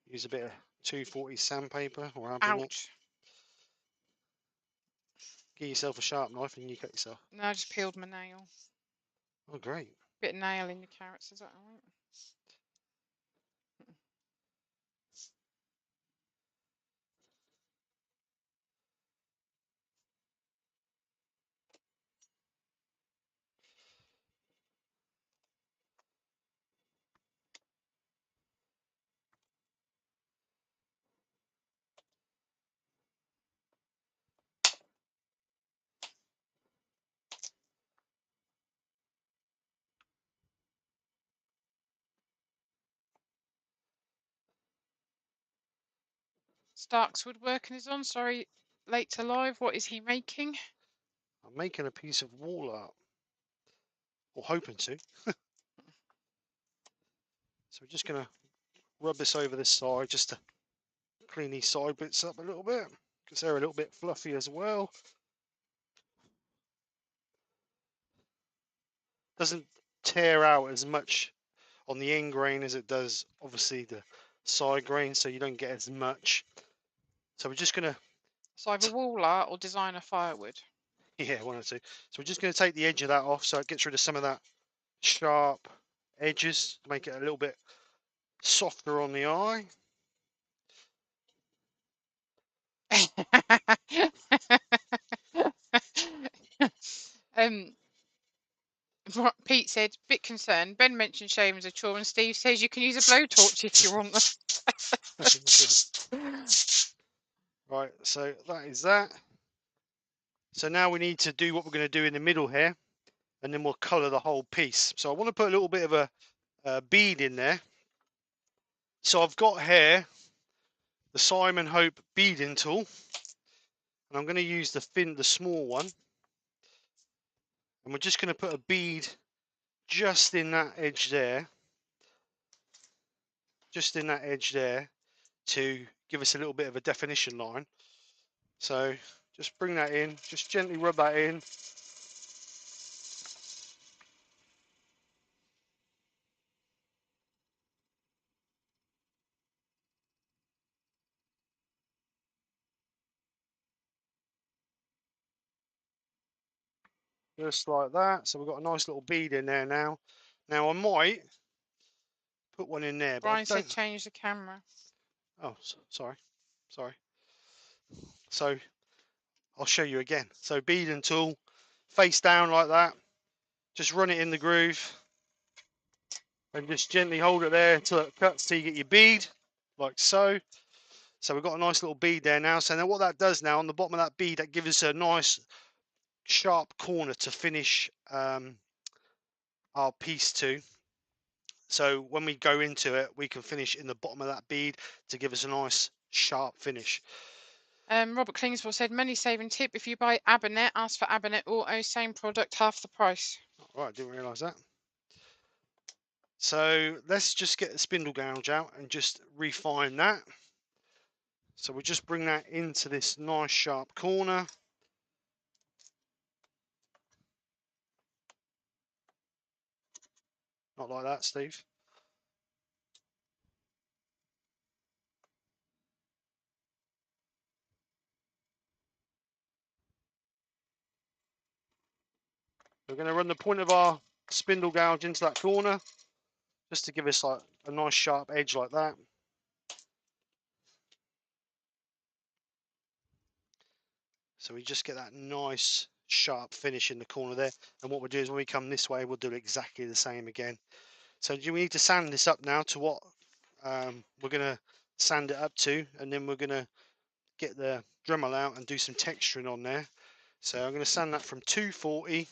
use a bit of 240 sandpaper or Abrasive. Ouch. Get yourself a sharp knife and you cut yourself. No, I just peeled my nail. Oh, great. Bit of nail in the carrots, is that all right? Stark's woodworking is on. Sorry, late to live. What is he making? I'm making a piece of wall art, or hoping to. So we're just going to rub this over this side just to clean these side bits up a little bit, because they're a little bit fluffy as well. Doesn't tear out as much on the end grain as it does obviously the side grain, so you don't get as much. So we're just going to, So either wall art or designer firewood. yeah, one or two. So we're just going to take the edge of that off so it gets rid of some of that sharp edges to make it a little bit softer on the eye. Pete said, bit concerned. Ben mentioned shaving as a chore, and Steve says you can use a blowtorch if you want them. Right, so that is that. So now we need to do what we're going to do in the middle here, and then we'll colour the whole piece. So I want to put a little bit of a bead in there. So I've got here the Simon Hope beading tool, and I'm going to use the small one, and we're just going to put a bead just in that edge there, to give us a little bit of a definition line. So just bring that in, just gently rub that in. Just like that. So we've got a nice little bead in there now. Now I might put one in there, but Brian I said don't. change the camera. Oh, sorry. So I'll show you again. So beading tool, face down like that. Just run it in the groove, and just gently hold it there until it cuts till you get your bead, like so. So we've got a nice little bead there now. So now what that does now, on the bottom of that bead, that gives us a nice sharp corner to finish our piece to. So when we go into it, we can finish in the bottom of that bead to give us a nice sharp finish. Robert Klingsville said, money saving tip, if you buy Abonet, ask for Abonet Auto, same product, half the price. All right, didn't realise that. So let's just get the spindle gouge out and just refine that. So we'll just bring that into this nice sharp corner. Not like that, Steve. We're going to run the point of our spindle gouge into that corner, just to give us like a nice sharp edge like that. So we just get that nice sharp finish in the corner there. And what we'll do is when we come this way, we'll do exactly the same again. So we need to sand this up now to what we're going to sand it up to, and then we're going to get the Dremel out and do some texturing on there. So I'm going to sand that from 240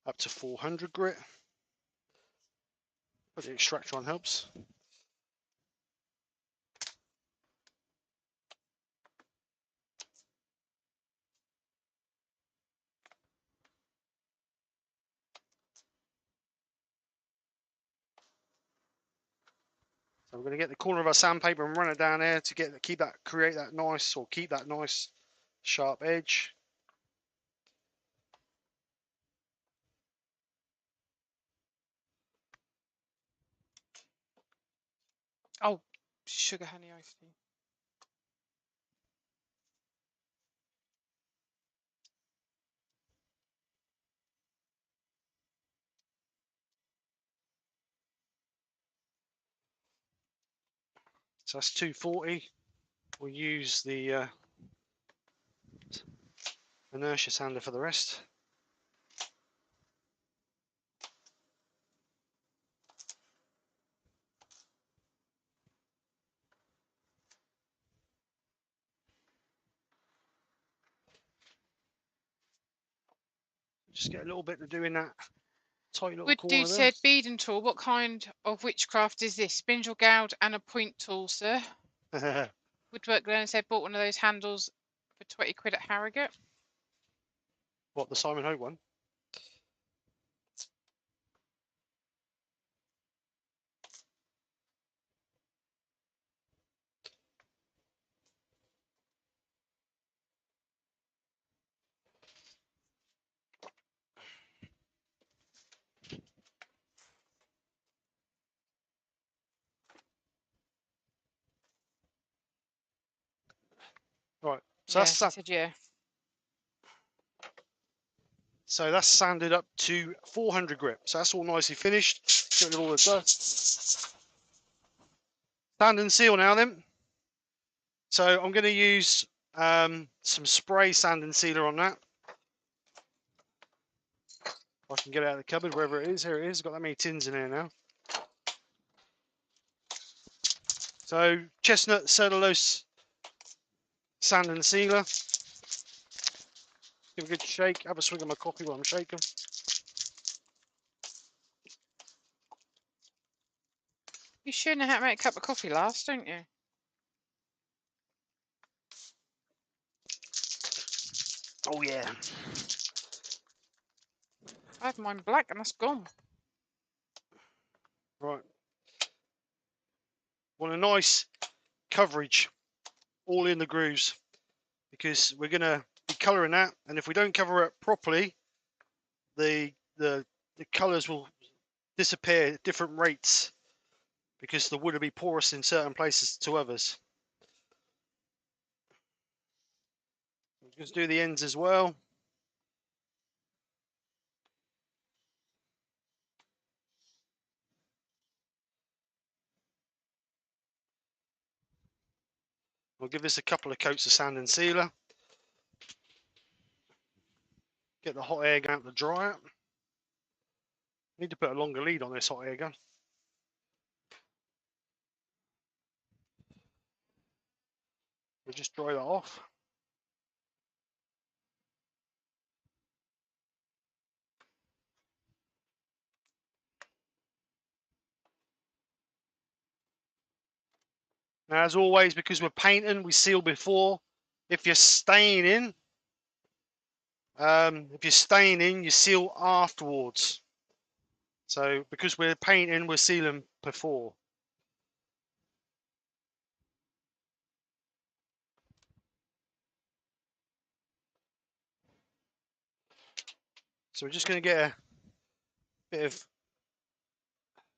up to 400 grit. Put the extractor on helps. So we're going to get the corner of our sandpaper and run it down there to create that nice sharp edge. Oh, sugar honey iced tea. So that's 240. We'll use the inertia sander for the rest. Just get a little bit to do in that tight little Wood corner Dude there. said, beading tool, what kind of witchcraft is this? Spindle gouge and a point tool, sir. Woodwork Learner said, bought one of those handles for 20 quid at Harrogate. What, the Simon Hope one? Right, so Yes, he said, yeah. So that's sanded up to 400 grit. So that's all nicely finished. Get rid of all the dust. Sand and seal now then. So I'm going to use some spray sand and sealer on that. I can get it out of the cupboard, wherever it is. Here it is. Got that many tins in here now. So chestnut, cellulose, sand and sealer. Give a good shake. Have a swig of my coffee while I'm shaking. You sure know how to make a cup of coffee last, don't you? Oh yeah. I have mine black and that's gone. Right. Want a nice coverage all in the grooves, because we're going to be colouring that, and if we don't cover it properly, the colours will disappear at different rates, because the wood will be porous in certain places to others. Just do the ends as well. We'll give this a couple of coats of sand and sealer. Get the hot air gun out to dry it. Need to put a longer lead on this hot air gun. We'll just dry that off. Now, as always, because we're painting, we seal before. If you're staining, you seal afterwards. So, because we're painting, we're sealing before. So we're just going to get a bit of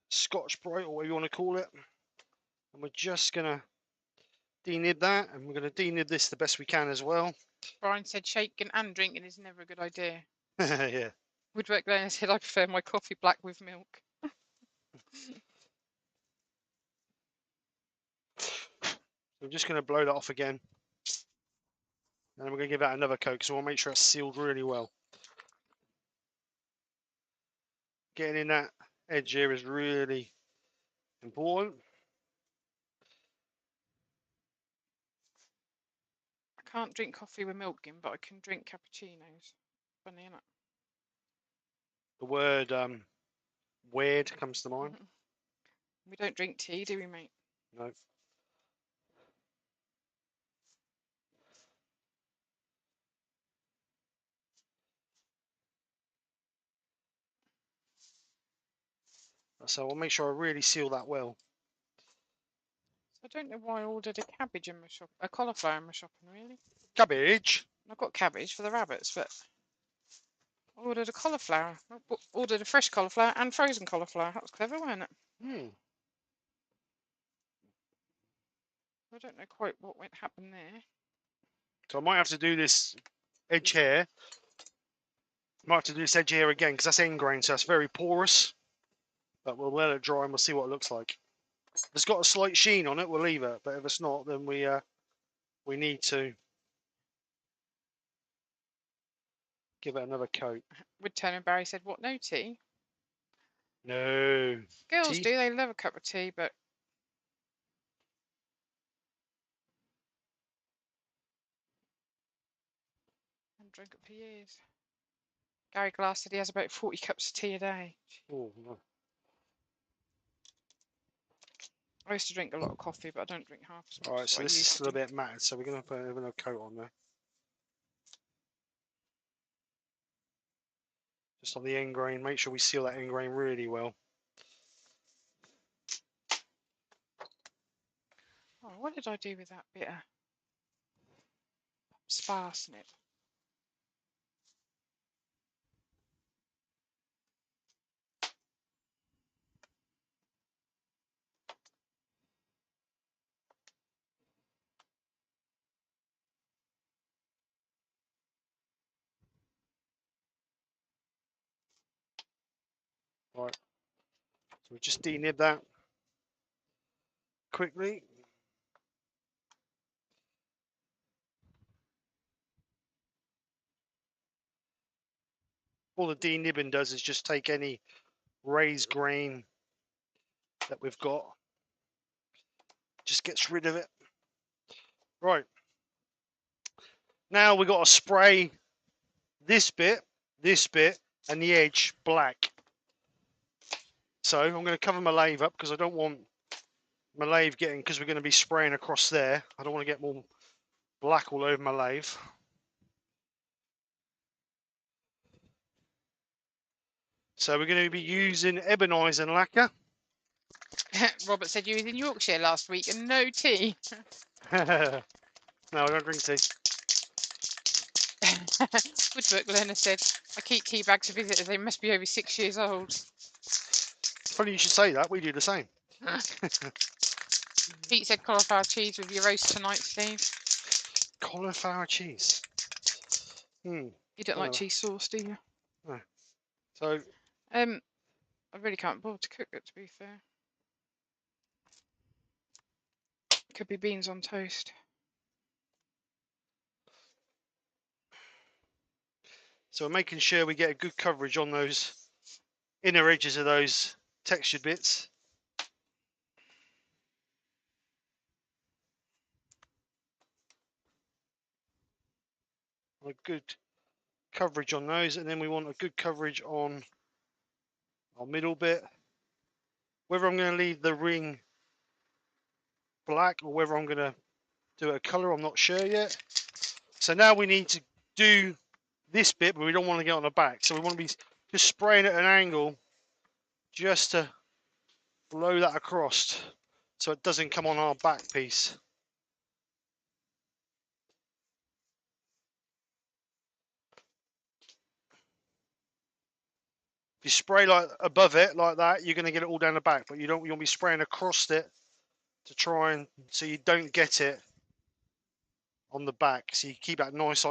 Scotch-Brite, or whatever you want to call it, and we're just going to denib that, and we're going to denib this the best we can as well. Brian said shaking and drinking is never a good idea. Yeah. Woodwork Lane said I prefer my coffee black with milk. I'm just going to blow that off again, and we're going to give that another coat, because we want to make sure it's sealed really well. Getting in that edge here is really important. I can't drink coffee with milk in, but I can drink cappuccinos. Funny, isn't it? The word weird comes to mind. We don't drink tea, do we, mate? No. So I'll make sure I really seal that well. So I don't know why I ordered a cabbage in my shop, a cauliflower in my shopping, really. Cabbage. I've got cabbage for the rabbits, but I ordered a cauliflower. I ordered a fresh cauliflower and frozen cauliflower. That was clever, wasn't it? I don't know quite what went happen there. So I might have to do this edge here. Might have to do this edge here again, because that's end grain, so that's very porous. But we'll let it dry and we'll see what it looks like. If it's got a slight sheen on it, we'll leave it. But if it's not, then we need to give it another coat. Woodturn and Barry said, "What, no tea?" No. Girls Tea? do. They love a cup of tea, but I haven't drunk it for years. Gary Glass said he has about 40 cups of tea a day. Oh, no. I used to drink a lot of coffee, but I don't drink half as much. All right, as so I this is used still a to. bit matted, so we're going to put another coat on there. Just on the end grain, make sure we seal that end grain really well. Oh, what did I do with that bit of sparsnip? All right, so we just denib that quickly. All the denibbing does is just take any raised grain that we've got, just gets rid of it. Right, now we've got to spray this bit, and the edge black. So I'm going to cover my lathe up because I don't want my lathe getting, because we're going to be spraying across there, I don't want to get more black all over my lathe. So we're going to be using ebonizing lacquer. Robert said you was in Yorkshire last week and no tea. No, I don't drink tea. Woodwork learner said, I keep tea bags for visitors. They must be over 6 years old. It's funny you should say that. We do the same. Pete said cauliflower cheese with your roast tonight, Steve. Cauliflower cheese. You don't like cheese sauce, do you? No. So I really can't bother to cook it, to be fair. Could be beans on toast. So we're making sure we get a good coverage on those inner edges of those textured bits. A good coverage on those, and then we want a good coverage on our middle bit. Whether I'm going to leave the ring black or whether I'm going to do a colour, I'm not sure yet. So now we need to do this bit, but we don't want to get on the back. So we want to be just spraying at an angle just to blow that across so it doesn't come on our back piece. If you spray like above it like that, you're going to get it all down the back, but you want to be spraying across it to try and so you don't get it on the back. So you keep that nice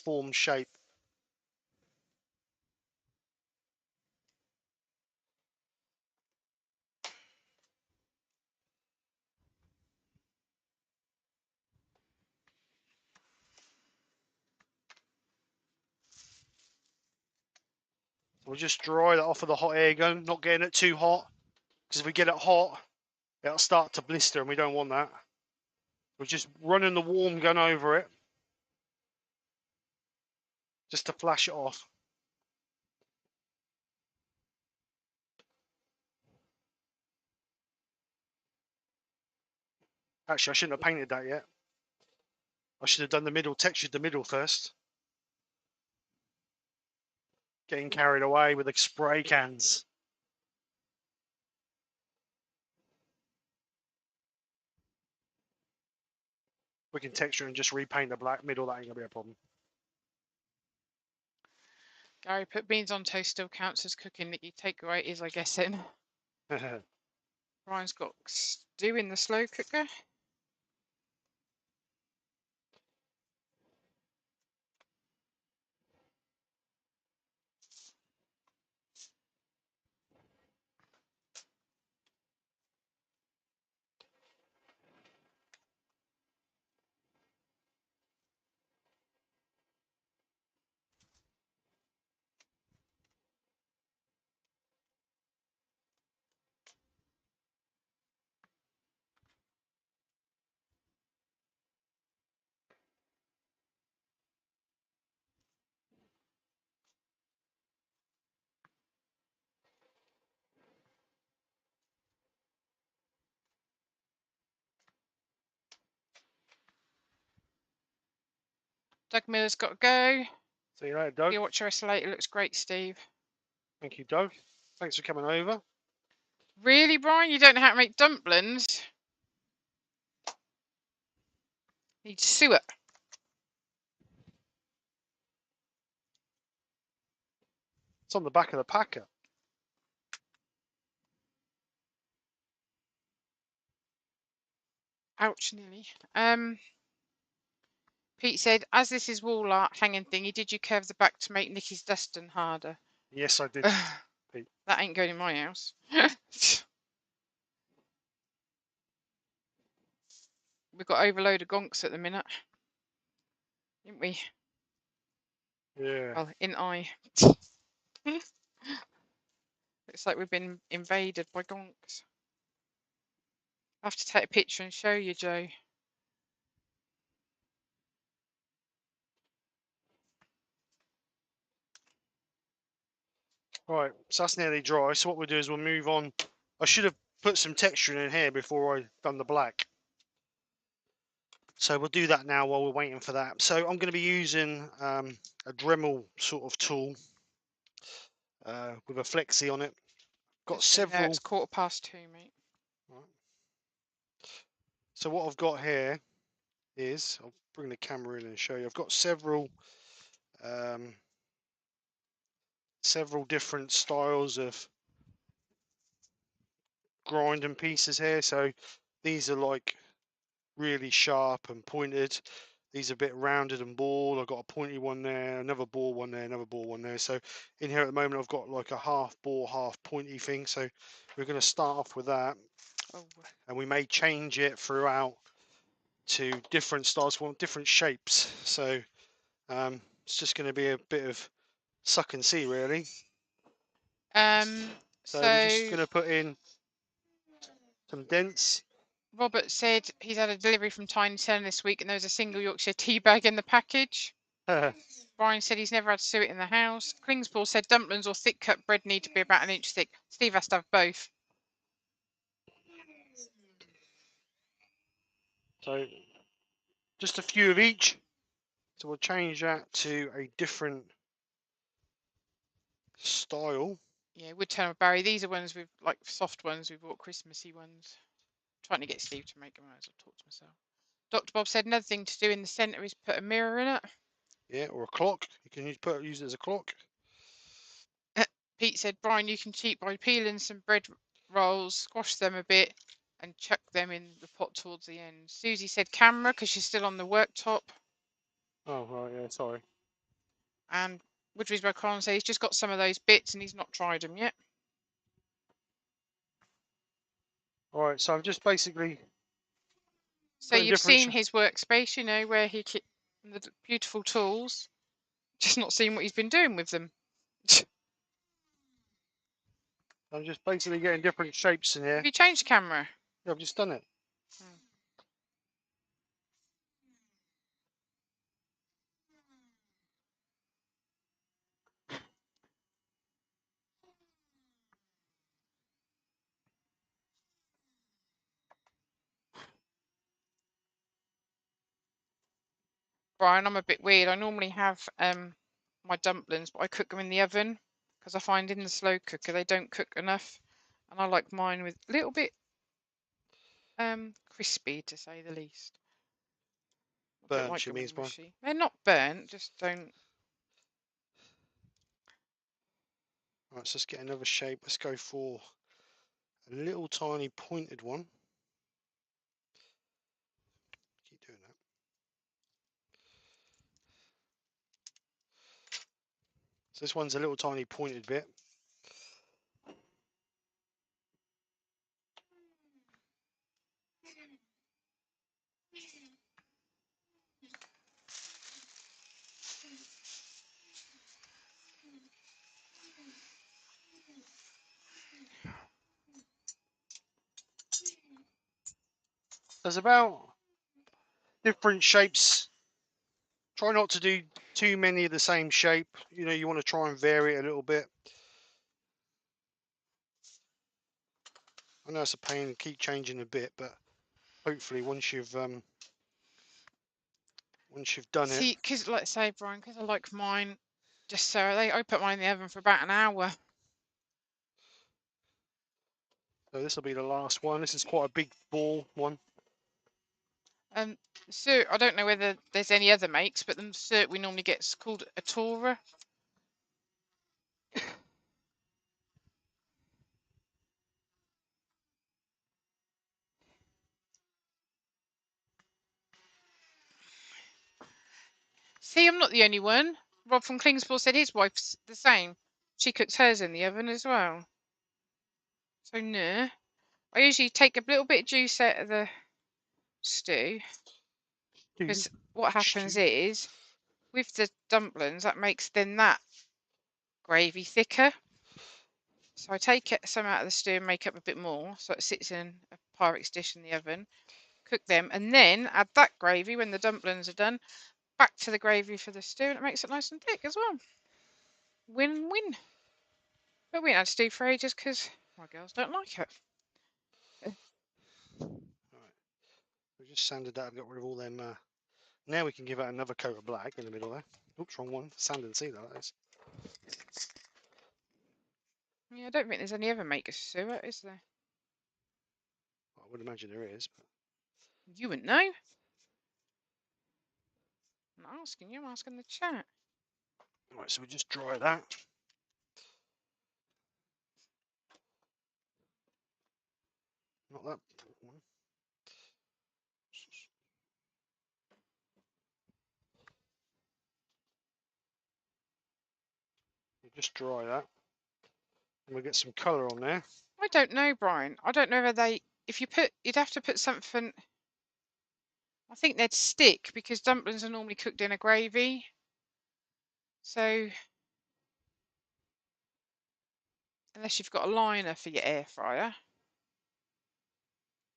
form shape. We'll just dry that off with a hot air gun, not getting it too hot, because if we get it hot, it'll start to blister and we don't want that. We're just running the warm gun over it, just to flash it off. Actually, I shouldn't have painted that yet. I should have done the middle, textured the middle first. Getting carried away with the spray cans. We can texture and just repaint the black middle, that ain't gonna be a problem. Gary put beans on toast still counts as cooking. Nicky, takeaway is, I guess, in. Brian's got stew in the slow cooker. Doug Miller's got to go. See you later, Doug. You watch the rest later. Looks great, Steve. Thank you, Doug. Thanks for coming over. Really, Brian? You don't know how to make dumplings? Need suet. It's on the back of the packer. Ouch, nearly. Pete said, as this is wall art hanging thingy, did you curve the back to make Nicky's dusting harder? Yes, I did, Pete. That ain't going in my house. We've got overload of gonks at the minute, didn't we? Yeah. Well, in I. Looks like we've been invaded by gonks. I have to take a picture and show you, Joe. Right, so that's nearly dry. So what we'll do is we'll move on. I should have put some texture in here before I done the black. So we'll do that now while we're waiting for that. So I'm going to be using a Dremel sort of tool with a flexi on it. Got Just so you know, several. it's 2:15, mate. Right. So what I've got here is, I'll bring the camera in and show you. I've got several different styles of grinding pieces here. So these are like really sharp and pointed. These are a bit rounded and bald. I've got a pointy one there, another ball one there, another ball one there. So in here at the moment, I've got like a half ball, half pointy thing. So we're going to start off with that, Oh, and we may change it throughout to different styles, well, different shapes. So it's just going to be a bit of suck and see, really. So we're just so going to put in some dents. Robert said he's had a delivery from Tiny 10 this week and there was a single Yorkshire tea bag in the package. Brian said he's never had suet in the house. Klingspool said dumplings or thick cut bread need to be about 1 inch thick. Steve has to have both. So just a few of each. So we'll change that to a different style. Yeah, wood turner Barry. These are ones we've like soft ones. We bought Christmassy ones. Trying to get Steve to make them. I might as well talk to myself. Dr. Bob said another thing to do in the centre is put a mirror in it. Yeah, or a clock. You can use it as a clock. Pete said, Brian, you can cheat by peeling some bread rolls, squash them a bit, and chuck them in the pot towards the end. Susie said camera because she's still on the worktop. Oh, right, yeah, sorry. And Woodridge by Colin says he's just got some of those bits and he's not tried them yet. All right, so I'm just basically. So you've seen his workspace, you know, where he keeps the beautiful tools. Just not seeing what he's been doing with them. I'm just basically getting different shapes in here. Have you changed camera? Yeah, I've just done it. Brian, I'm a bit weird. I normally have my dumplings, but I cook them in the oven because I find in the slow cooker they don't cook enough, and I like mine with a little bit crispy, to say the least. I don't Burnt, like she them means, Brian. mushy. They're not burnt, just don't. Right, so let's get another shape. Let's go for a little tiny pointed one. Keep doing that. So this one's a little tiny pointed bit. There's about different shapes. Try not to do too many of the same shape. You know, you want to try and vary it a little bit. I know it's a pain to keep changing a bit, but hopefully once you've done See, because like I say, Brian, because I like mine, just so I put mine in the oven for about an hour. So this will be the last one. This is quite a big ball one. So I don't know whether there's any other makes, but the cert we normally get is called a Tora. See, I'm not the only one. Rob from Klingspool said his wife's the same. She cooks hers in the oven as well. So no. I usually take a little bit of juice out of the stew. Because what happens is with the dumplings, that makes then that gravy thicker. So I take some out of the stew and make up a bit more, so it sits in a Pyrex dish in the oven. Cook them, and then add that gravy when the dumplings are done, back to the gravy for the stew, and it makes it nice and thick as well. Win-win. But we ain't had stew for ages because my girls don't like it. Right. We just sanded that and got rid of all them. Now we can give it another coat of black in the middle there. Oops, wrong one. Sand and seal that is. Yeah, I don't think there's any other makers sewer, is there? I would imagine there is. But... You wouldn't know. I'm not asking you, I'm asking the chat. Right, so we just dry that. Not that one. We just dry that. And we'll get some colour on there. I don't know, Brian. I don't know whether you'd have to put something. I think they'd stick because dumplings are normally cooked in a gravy. So, unless you've got a liner for your air fryer.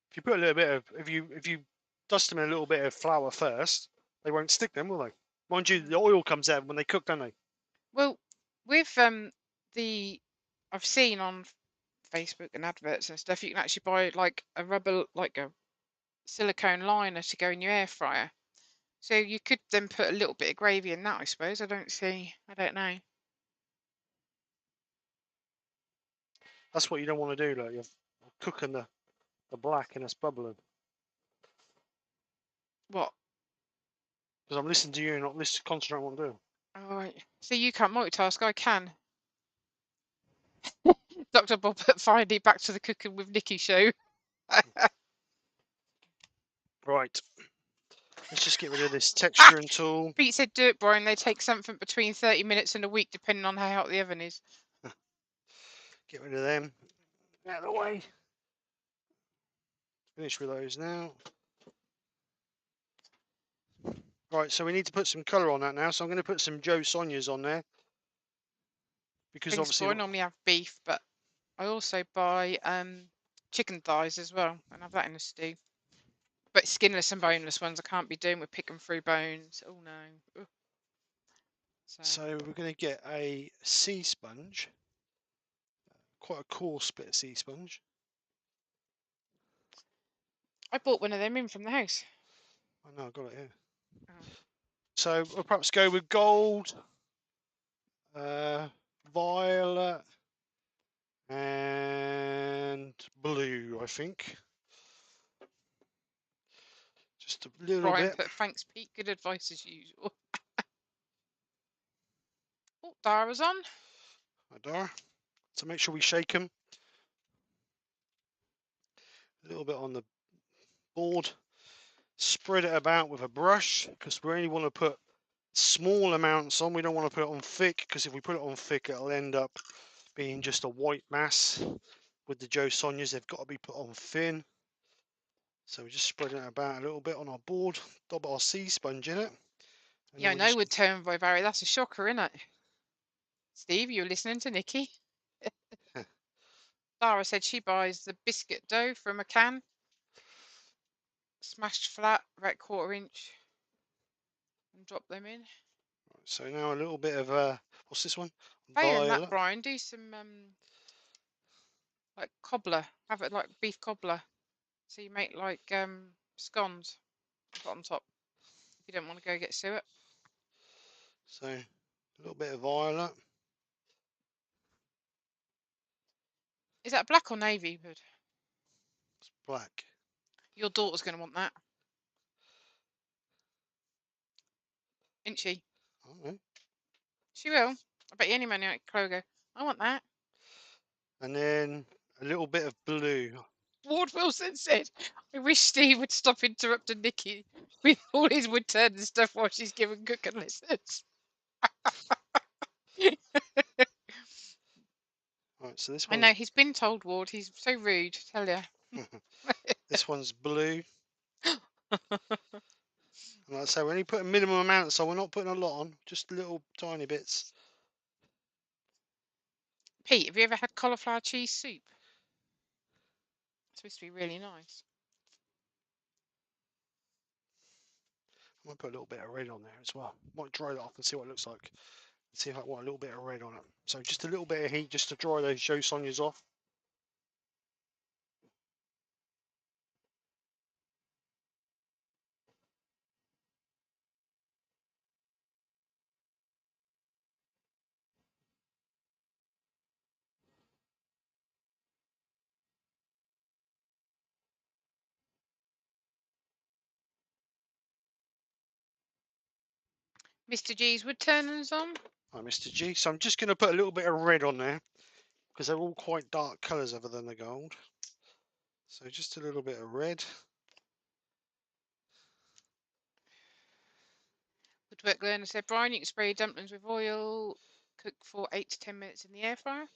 If you put a little bit of, if you dust them in a little bit of flour first, they won't stick then, will they? Mind you, the oil comes out when they cook, don't they? Well, with I've seen on Facebook and adverts and stuff, you can actually buy like a silicone liner to go in your air fryer. So you could then put a little bit of gravy in that, I suppose. I don't know. That's what you don't want to do, like you're cooking the black and it's bubbling. What? Because I'm listening to you and not concentrating on what I'm doing. All right. So you can't multitask. I can. Dr. Bob finally back to the Cooking with Nikki show. Right. Let's just get rid of this texturing tool. Pete said do it, Brian. They take something between 30 minutes and a week, depending on how hot the oven is. Get rid of them. Out of the way. Finish with those now. Right, so we need to put some colour on that now. So I'm going to put some Joe Sonias on there. Because Things obviously... I normally have beef, but I also buy chicken thighs as well and have that in a stew. But skinless and boneless ones I can't be doing with picking through bones. Oh no. Ugh. So we're going to get a sea sponge. Quite a coarse bit of sea sponge. I bought one of them in from the house. I know, I got it here. Oh. So we'll perhaps go with gold, violet, and blue, I think. Just a little Brian bit. put thanks, Pete. Good advice as usual. Oh, Dara's on. Hi, Dara. So make sure we shake them. A little bit on the board. Spread it about with a brush because we only want to put small amounts on. We don't want to put it on thick because if we put it on thick, it'll end up being just a white mass. With the Joe Sonias, they've got to be put on thin. So we're just spreading it about a little bit on our board. Dab our sea sponge in it. Yeah, I know with Turn by Barry, that's a shocker, isn't it? Steve, you're listening to Nikki. Dara said she buys the biscuit dough from a can, smashed flat, about 1/4 inch, and drop them in. So now a little bit of what's this one? Failing that, Brian, do some like cobbler. Have it like beef cobbler. So you make like scones, put on top. If you don't want to go get suet. So a little bit of violet. Is that black or navy, Bud? It's black. Your daughter's going to want that. Isn't she? I don't know. She will. I bet you any money like Kroger. I want that. And then a little bit of blue. Ward Wilson said, I wish Steve would stop interrupting Nikki with all his wood turning stuff while she's giving cooking lessons. Right, so this I one. know, he's been told, Ward. He's so rude, tell you. This one's blue. And like I say, we're only putting minimum amounts, so we're not putting a lot on, just little tiny bits. Pete, have you ever had cauliflower cheese soup? It's supposed to be really nice. I might put a little bit of red on there as well. Might dry that off and see what it looks like. See if I want a little bit of red on it. So just a little bit of heat just to dry those Joe Sonias off. Mr. G's wood turners on. Hi, Mr. G. So I'm just going to put a little bit of red on there because they're all quite dark colours other than the gold. So just a little bit of red. Woodwork learner said, Brian, you can spray your dumplings with oil, cook for 8 to 10 minutes in the air fryer.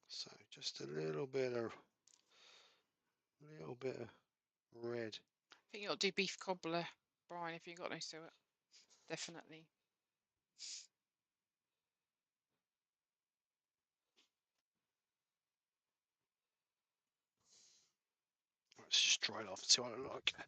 So just a little bit of red. I think you'll do beef cobbler, Brian, if you've got no suet. Definitely. Let's just dry it off and see what it looks like.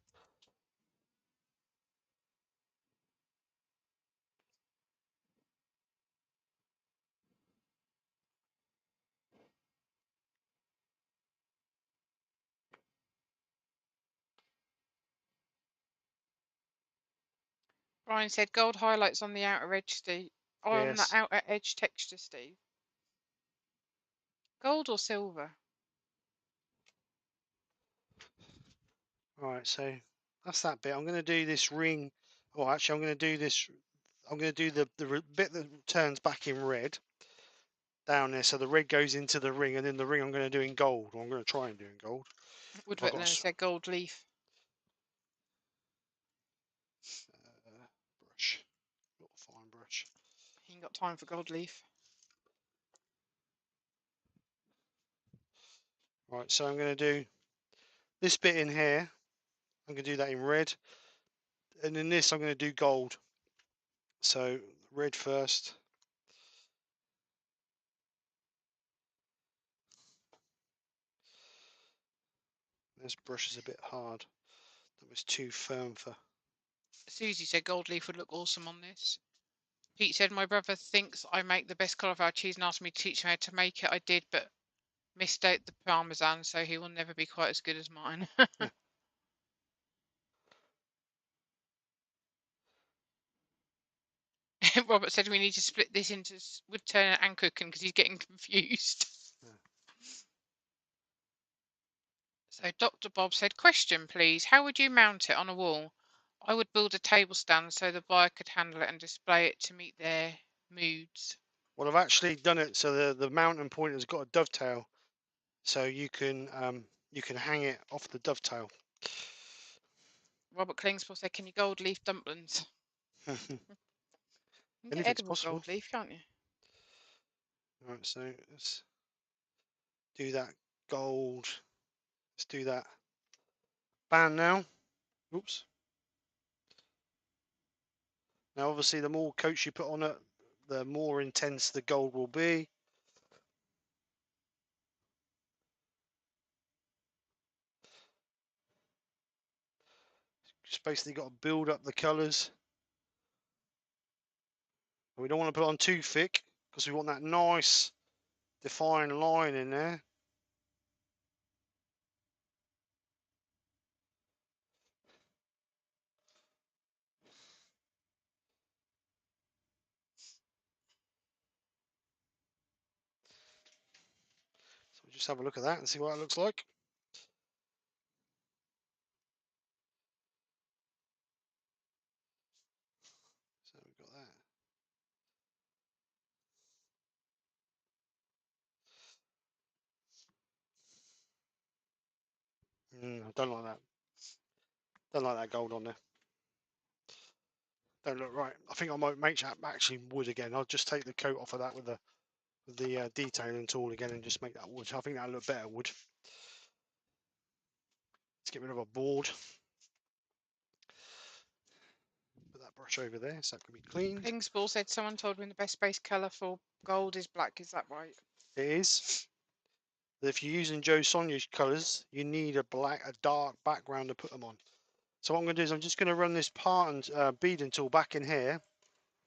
Brian said, gold highlights on the outer edge, Steve. On the Yes. outer edge texture, Steve. Gold or silver? Alright, so that's that bit. I'm going to do this ring. Oh, actually, I'm going to do this. I'm going to do the bit that turns back in red down there. So the red goes into the ring, and then the ring I'm going to do in gold. Or I'm going to try and do in gold. Woodwork learner said, gold leaf. Brush. Little fine brush. He ain't got time for gold leaf. Right, so I'm going to do this bit in here. I'm going to do that in red. And in this, I'm going to do gold. So red first. This brush is a bit hard. That was too firm for. Susie said gold leaf would look awesome on this. Pete said, my brother thinks I make the best cauliflower cheese and asked me to teach him how to make it. I did, but missed out the parmesan, so he will never be quite as good as mine. Robert said we need to split this into wood turner and cooking because he's getting confused. Yeah. So Dr. Bob said, question please, how would you mount it on a wall? I would build a table stand so the buyer could handle it and display it to meet their moods. Well, I've actually done it so the mounting point has got a dovetail, so you can hang it off the dovetail. Robert Klingspor said, can you gold leaf dumplings? You can get Anything's edible possible. gold leaf, can't you? Right, so let's do that gold. Let's do that band now. Oops. Now, obviously, the more coats you put on it, the more intense the gold will be. Just basically got to build up the colours. We don't want to put on too thick because we want that nice defined line in there. So we'll just have a look at that and see what it looks like. So we've got that. I don't like that. Don't like that gold on there. Don't look right. I think I might make that actually wood again. I'll just take the coat off of that with the detailing tool again and just make that wood. I think that'll look better wood. Let's get rid of a board. that brush over there so that can be cleaned. Pingspool said someone told me the best base colour for gold is black. Is that right? It is. If you're using Joe Sonia's colours, you need a dark background to put them on. So what I'm going to do is I'm just going to run this part and beading tool back in here,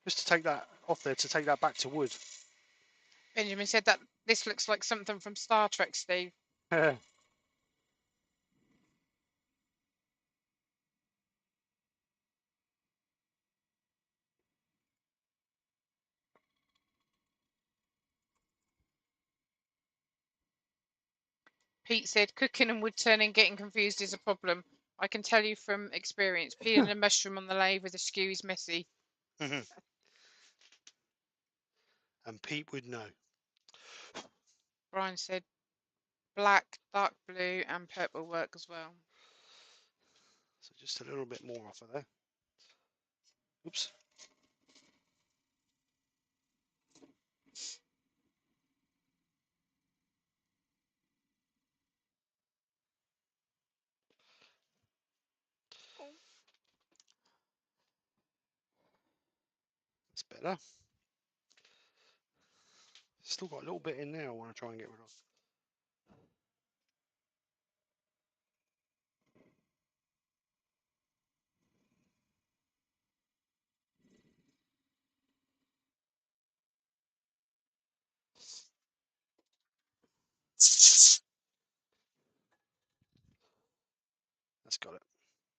just to take that off there, to take that back to wood. Benjamin said that this looks like something from Star Trek, Steve. Pete said cooking and wood turning, getting confused is a problem. I can tell you from experience, peeling a mushroom on the lathe with a skew is messy. And Pete would know. Brian said black, dark blue and purple work as well. So just a little bit more off of there. Oops. That's better. Still got a little bit in there I want to try and get rid of. That's got it.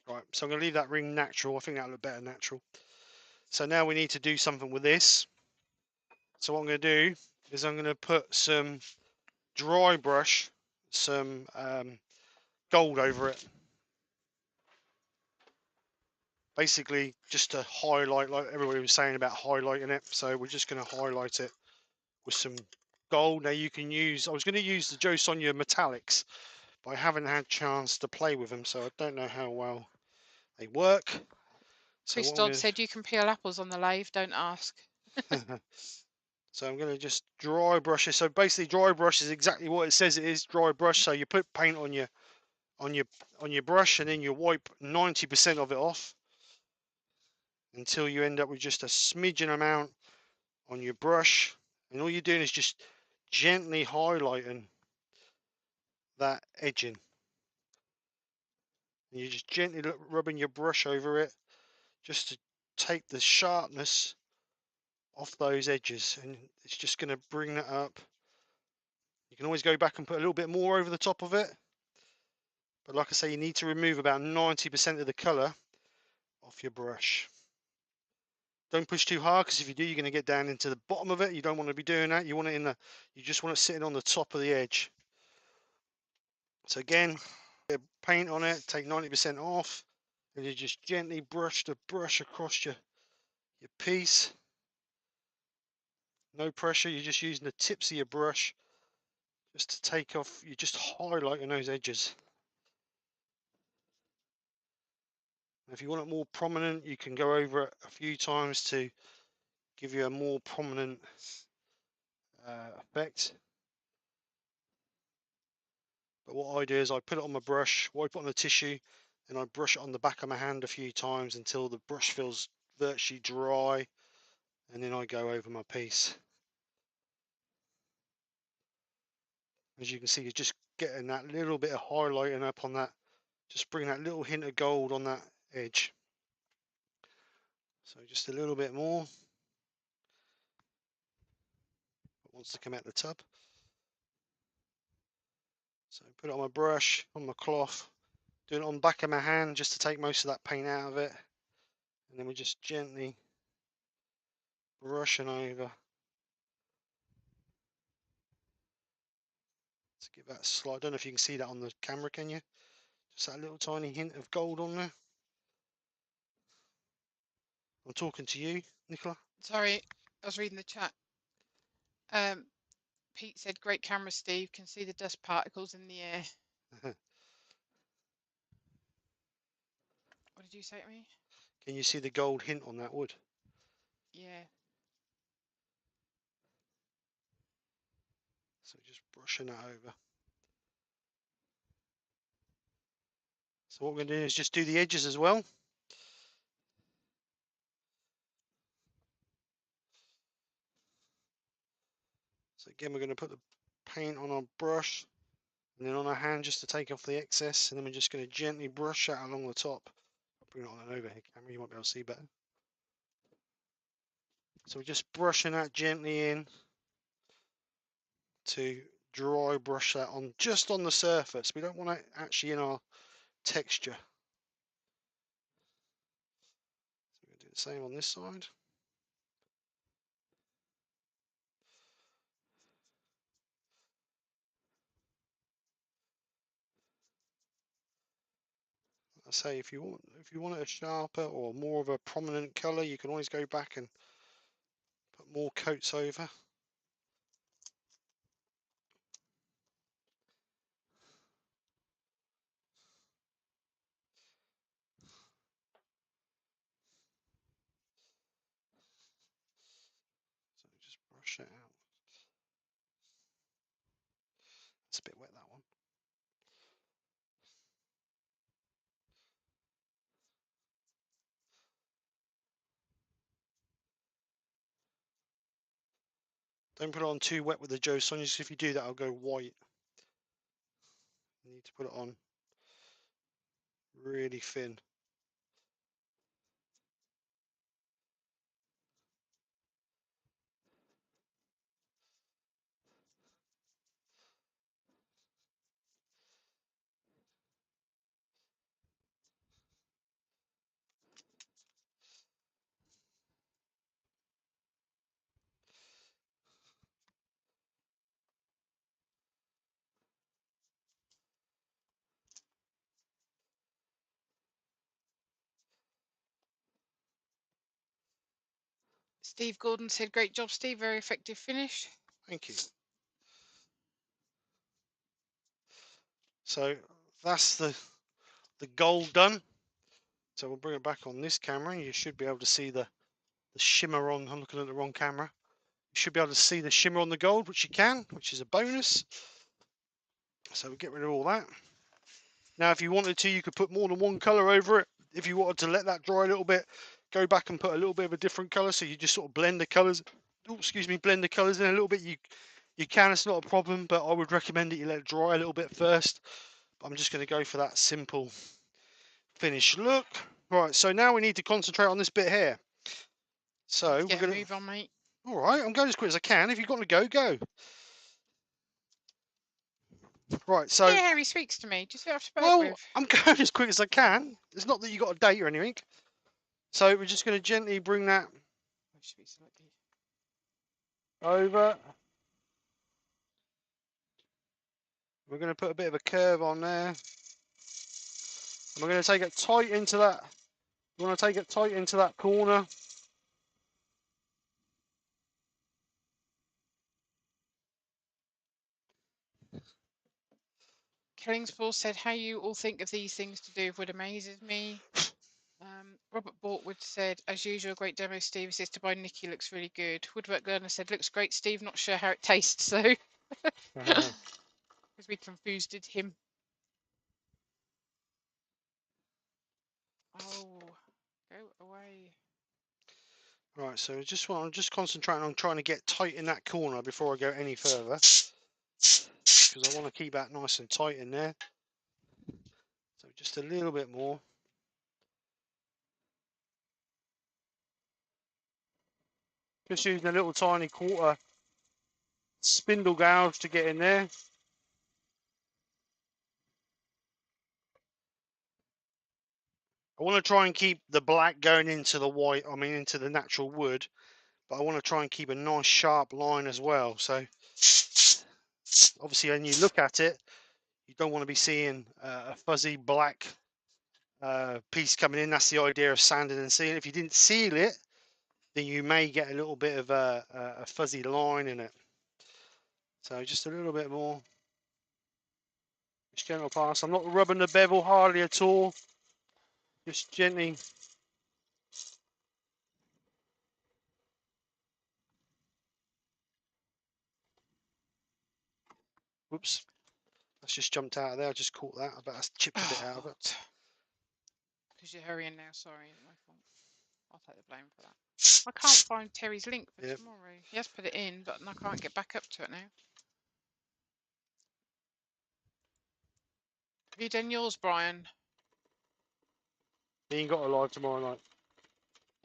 Right, so I'm going to leave that ring natural. I think that'll look better natural. So now we need to do something with this. So what I'm going to do is I'm going to put some dry brush, some gold over it. Basically just to highlight, like everybody was saying about highlighting it. So we're just going to highlight it with some gold. Now you can use, I was going to use the Joe Sonia metallics, but I haven't had a chance to play with them, so I don't know how well they work. So Chris Dodd said you can peel apples on the lathe, don't ask. So I'm going to just dry brush it. So basically dry brush is exactly what it says it is, dry brush. So you put paint on your brush and then you wipe 90% of it off until you end up with just a smidgen amount on your brush, and all you're doing is just gently highlighting that edging, and you're just gently rubbing your brush over it just to take the sharpness off those edges, and it's just going to bring that up. You can always go back and put a little bit more over the top of it, but like I say, you need to remove about 90% of the colour off your brush. Don't push too hard, because if you do, you're going to get down into the bottom of it. You don't want to be doing that. You want it in the, you just want it sitting on the top of the edge. So again, paint on it, take 90% off, and you just gently brush the brush across your piece. No pressure, you're just using the tips of your brush just to take off, you're just highlighting those edges. If you want it more prominent, you can go over it a few times to give you a more prominent effect. But what I do is I put it on my brush, wipe it on the tissue, and I brush it on the back of my hand a few times until the brush feels virtually dry, and then I go over my piece. As you can see, you're just getting that little bit of highlighting up on that, just bring that little hint of gold on that edge. So just a little bit more. It wants to come out the tub. So put it on my brush, on my cloth, doing it on the back of my hand just to take most of that paint out of it. And then we're just gently brushing over to give that slide. I don't know if you can see that on the camera, can you? Just that little tiny hint of gold on there. I'm talking to you, Nicola. Sorry, I was reading the chat. Pete said, great camera, Steve. Can see the dust particles in the air. What did you say to me? Can you see the gold hint on that wood? Yeah. So just brushing that over. So what we're going to do is just do the edges as well. Again, we're going to put the paint on our brush and then on our hand just to take off the excess, and then we're just going to gently brush that along the top. I'll bring it on an overhead camera, you might be able to see better. So we're just brushing that gently in to dry brush that on just on the surface. We don't want it actually in our texture. So we're going to do the same on this side. I say if you want it a sharper or more of a prominent colour, you can always go back and put more coats over. So just brush it out. It's a bit wet, that one. Don't put it on too wet with the Joe Sonia, because if you do that, it'll go white. You need to put it on really thin. Steve Gordon said, "Great job, Steve. Very effective finish." Thank you. So that's the gold done. So we'll bring it back on this camera, and you should be able to see the shimmer on. I'm looking at the wrong camera. You should be able to see the shimmer on the gold, which you can, which is a bonus. So we'll get rid of all that. Now, if you wanted to, you could put more than one colour over it. If you wanted to let that dry a little bit, go back and put a little bit of a different colour. So you just sort of blend the colours. Oh, excuse me, blend the colours in a little bit. You can, it's not a problem, but I would recommend that you let it dry a little bit first. I'm just going to go for that simple finished look. Right, so now we need to concentrate on this bit here. So Get we're a going move on, mate. All right, I'm going as quick as I can. If you've got to go, go. Right, so Yeah, he speaks to me. Just who I have to put up well, with. I'm going as quick as I can. It's not that you got a date or anything. So we're just going to gently bring that Should be slightly. over. We're going to put a bit of a curve on there. And we're going to take it tight into that. You want to take it tight into that corner. Killingspool said, "How you all think of these things to do with wood amazes me." Robert Bortwood said, "As usual, great demo, Steve. Assisted by Nikki, looks really good." Woodwork Learner said, "Looks great, Steve. Not sure how it tastes, so." Because we confused him. Oh, go away. Right, so I'm just concentrating on trying to get tight in that corner before I go any further. Because I want to keep that nice and tight in there. So just a little bit more. Just using a little tiny quarter spindle gouge to get in there. I want to try and keep the black going into the white, into the natural wood, but I want to try and keep a nice sharp line as well. So obviously when you look at it, you don't want to be seeing a fuzzy black piece coming in. That's the idea of sanding and sealing. If you didn't seal it, then you may get a little bit of a fuzzy line in it. So just a little bit more. Just gentle pass. I'm not rubbing the bevel hardly at all. Just gently. Whoops. That's just jumped out of there. I just caught that. I bet I chipped a bit out of it. Because you're hurrying now. Sorry, my fault. I'll take the blame for that. I can't find Terry's link for Yep. tomorrow. He has put it in, but I can't get back up to it now. Have you done yours, Brian? He ain't got a live tomorrow night.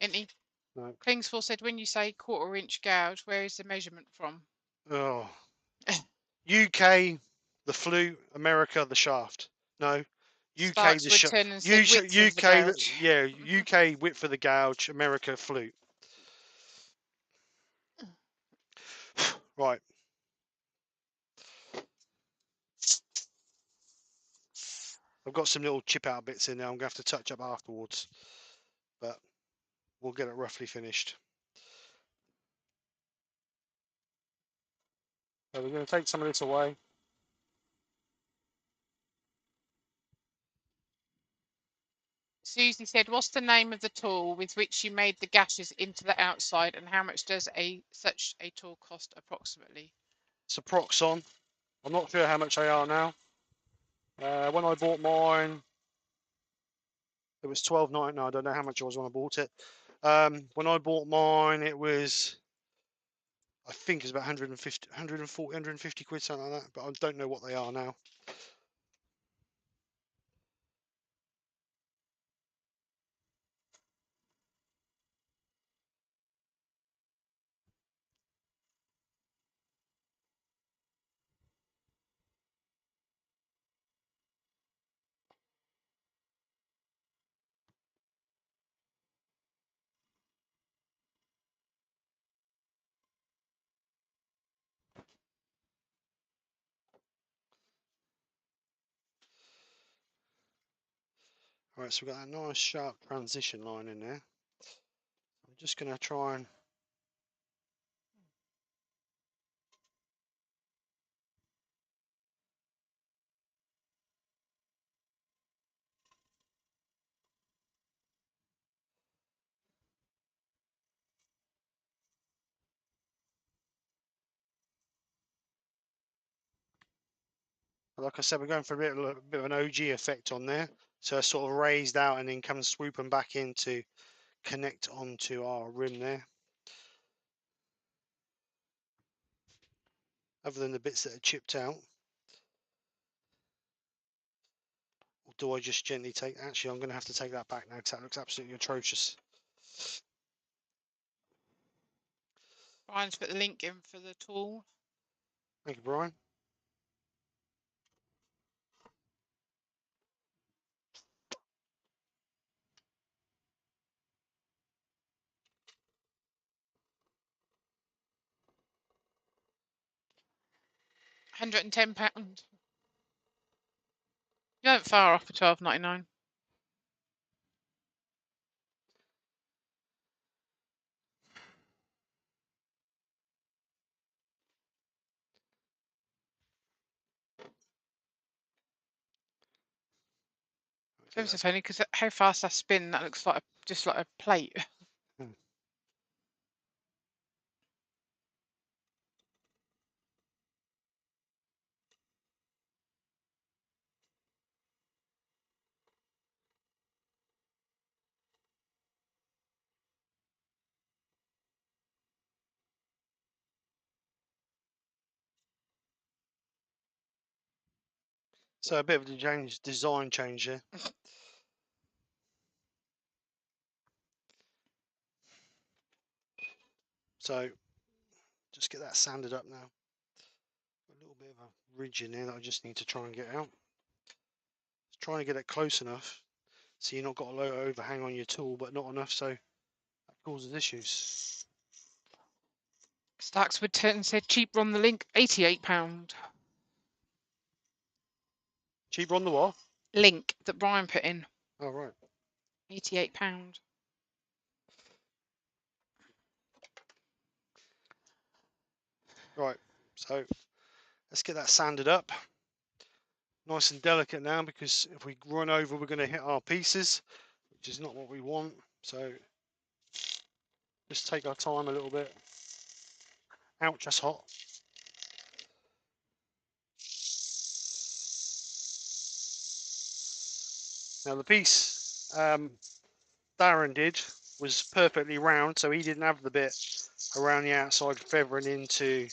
Ain't he? No. Kingsford said, when you say 1/4 inch gouge, where is the measurement from? Oh. UK, the flute. America, the shaft. No. UK, Starks the would shaft. turn and said width of the UK, gouge. yeah. UK, width of the gouge. America, flute. Right. I've got some little chip out bits in there. I'm going to have to touch up afterwards. But we'll get it roughly finished. So we're going to take some of this away. Susie said, what's the name of the tool with which you made the gashes into the outside, and how much does such a tool cost approximately? It's a Proxon. I'm not sure how much they are now. When I bought mine, it was $12.99. I don't know how much it was when I bought it. When I bought mine, it was, I think it's about 150, 140, 150 quid, something like that. But I don't know what they are now. All right, so we've got that nice sharp transition line in there. I'm just going to try and like I said, we're going for a bit of an OG effect on there. So it's sort of raised out and then comes swooping back in to connect onto our rim there. Other than the bits that are chipped out. Or do I just gently take... Actually, I'm going to have to take that back now because that looks absolutely atrocious. Brian's put the link in for the tool. Thank you, Brian. £110. You weren't far off for £12.99. It's so funny because how fast I spin, that looks like just like a plate. So a bit of a design change here. So just get that sanded up now. A little bit of a ridge in there that I just need to try and get out. Just trying to get it close enough so you're not got a low overhang on your tool, but not enough so that causes issues. Starks would turn and said cheaper on the link, £88. Cheaper on the what? Link that Brian put in. Oh, right. £88. Right, so let's get that sanded up. Nice and delicate now, because if we run over, we're going to hit our pieces, which is not what we want. So just take our time a little bit. Ouch, that's hot. Now the piece Darren did was perfectly round, so he didn't have the bit around the outside feathering into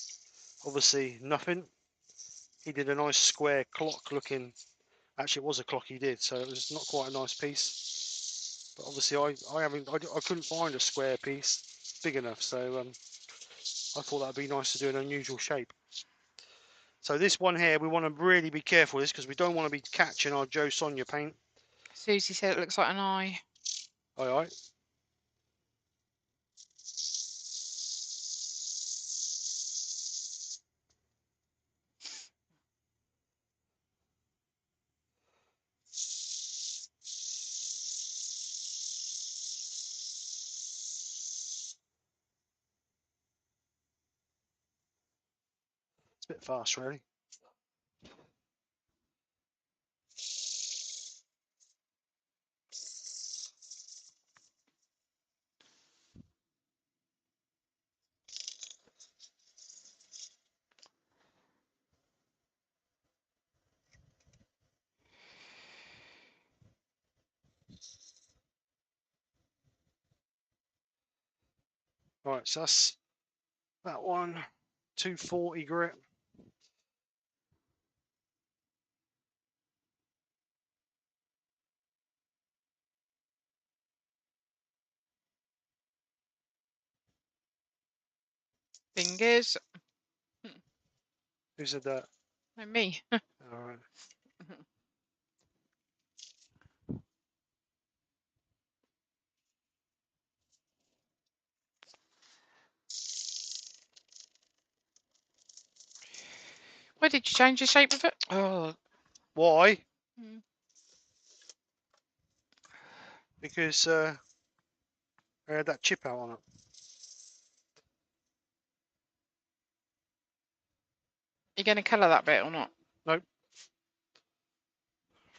obviously nothing. He did a nice square clock looking. Actually, it was a clock he did, so it was not quite a nice piece. But obviously, I couldn't find a square piece big enough, so I thought that'd be nice to do an unusual shape. So this one here, we want to really be careful with this because we don't want to be catching our Joe Sonia paint. Susie said it looks like an eye. Aye, aye. It's a bit fast, really. Right, so that's that one. 240 grit. Fingers. Who said that? No, me. All right. Why did you change the shape of it? Oh. Why? Mm. Because I had that chip out on it. You going to colour that bit or not? Nope.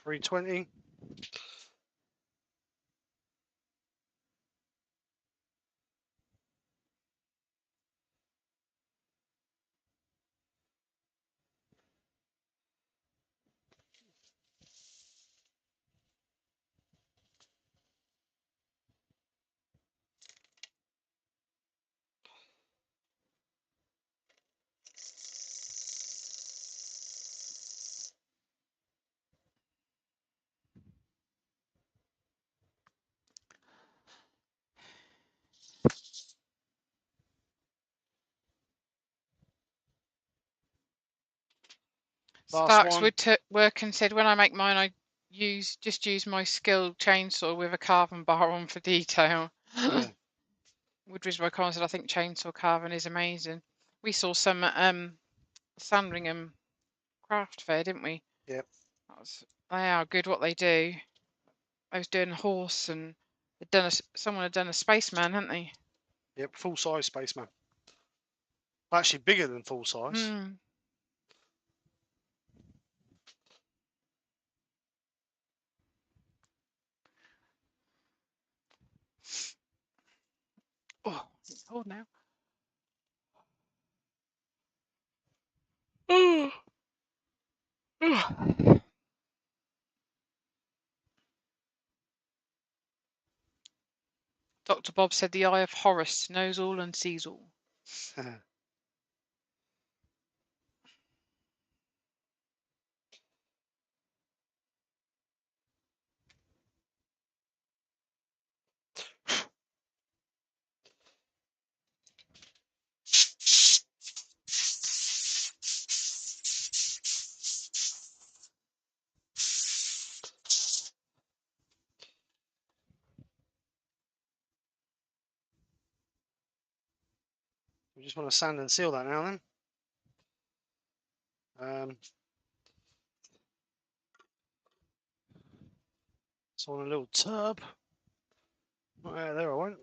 320. Last Starks one. would work and said when I make mine I just use my skilled chainsaw with a carbon bar on for detail. Yeah. Woodridge by Colin said I think chainsaw carving is amazing. We saw some at Sandringham craft fair, didn't we? Yep. They are good what they do. I was doing a horse and they'd done someone had done a spaceman, hadn't they? Yep. Full size spaceman. Actually, bigger than full size. Mm. Oh, it's cold now. Oh. Oh. Dr. Bob said the eye of Horus knows all and sees all. We just want to sand and seal that now then. It's on a little tub. Not out there, I won't.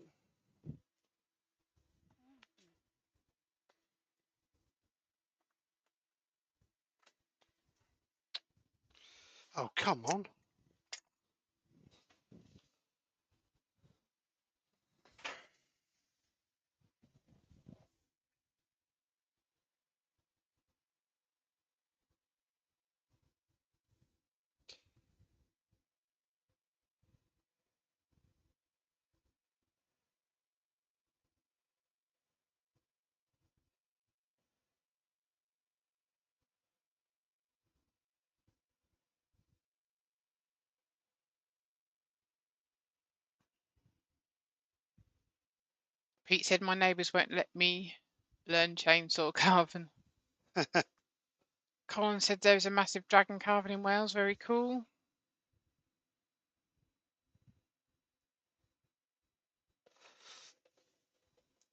Oh, come on. Pete said my neighbours won't let me learn chainsaw carving. Colin said there was a massive dragon carving in Wales. Very cool.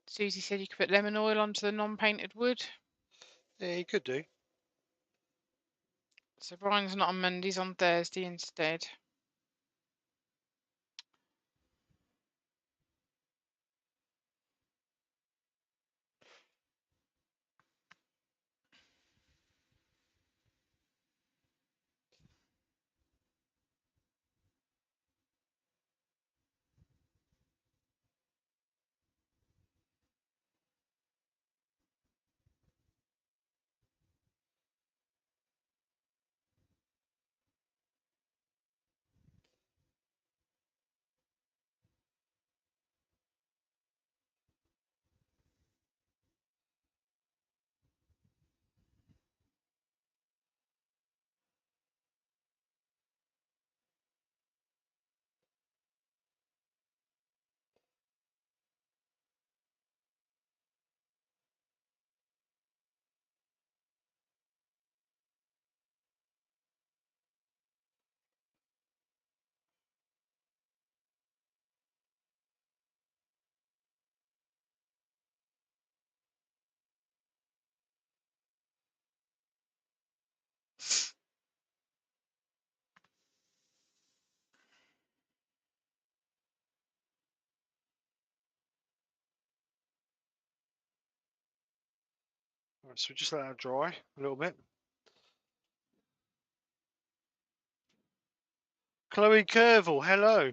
Susie said you could put lemon oil onto the non-painted wood. Yeah, you could do. So Brian's not on Mondays, on Thursday instead. Right, so just let that dry a little bit. Chloe Curville, hello.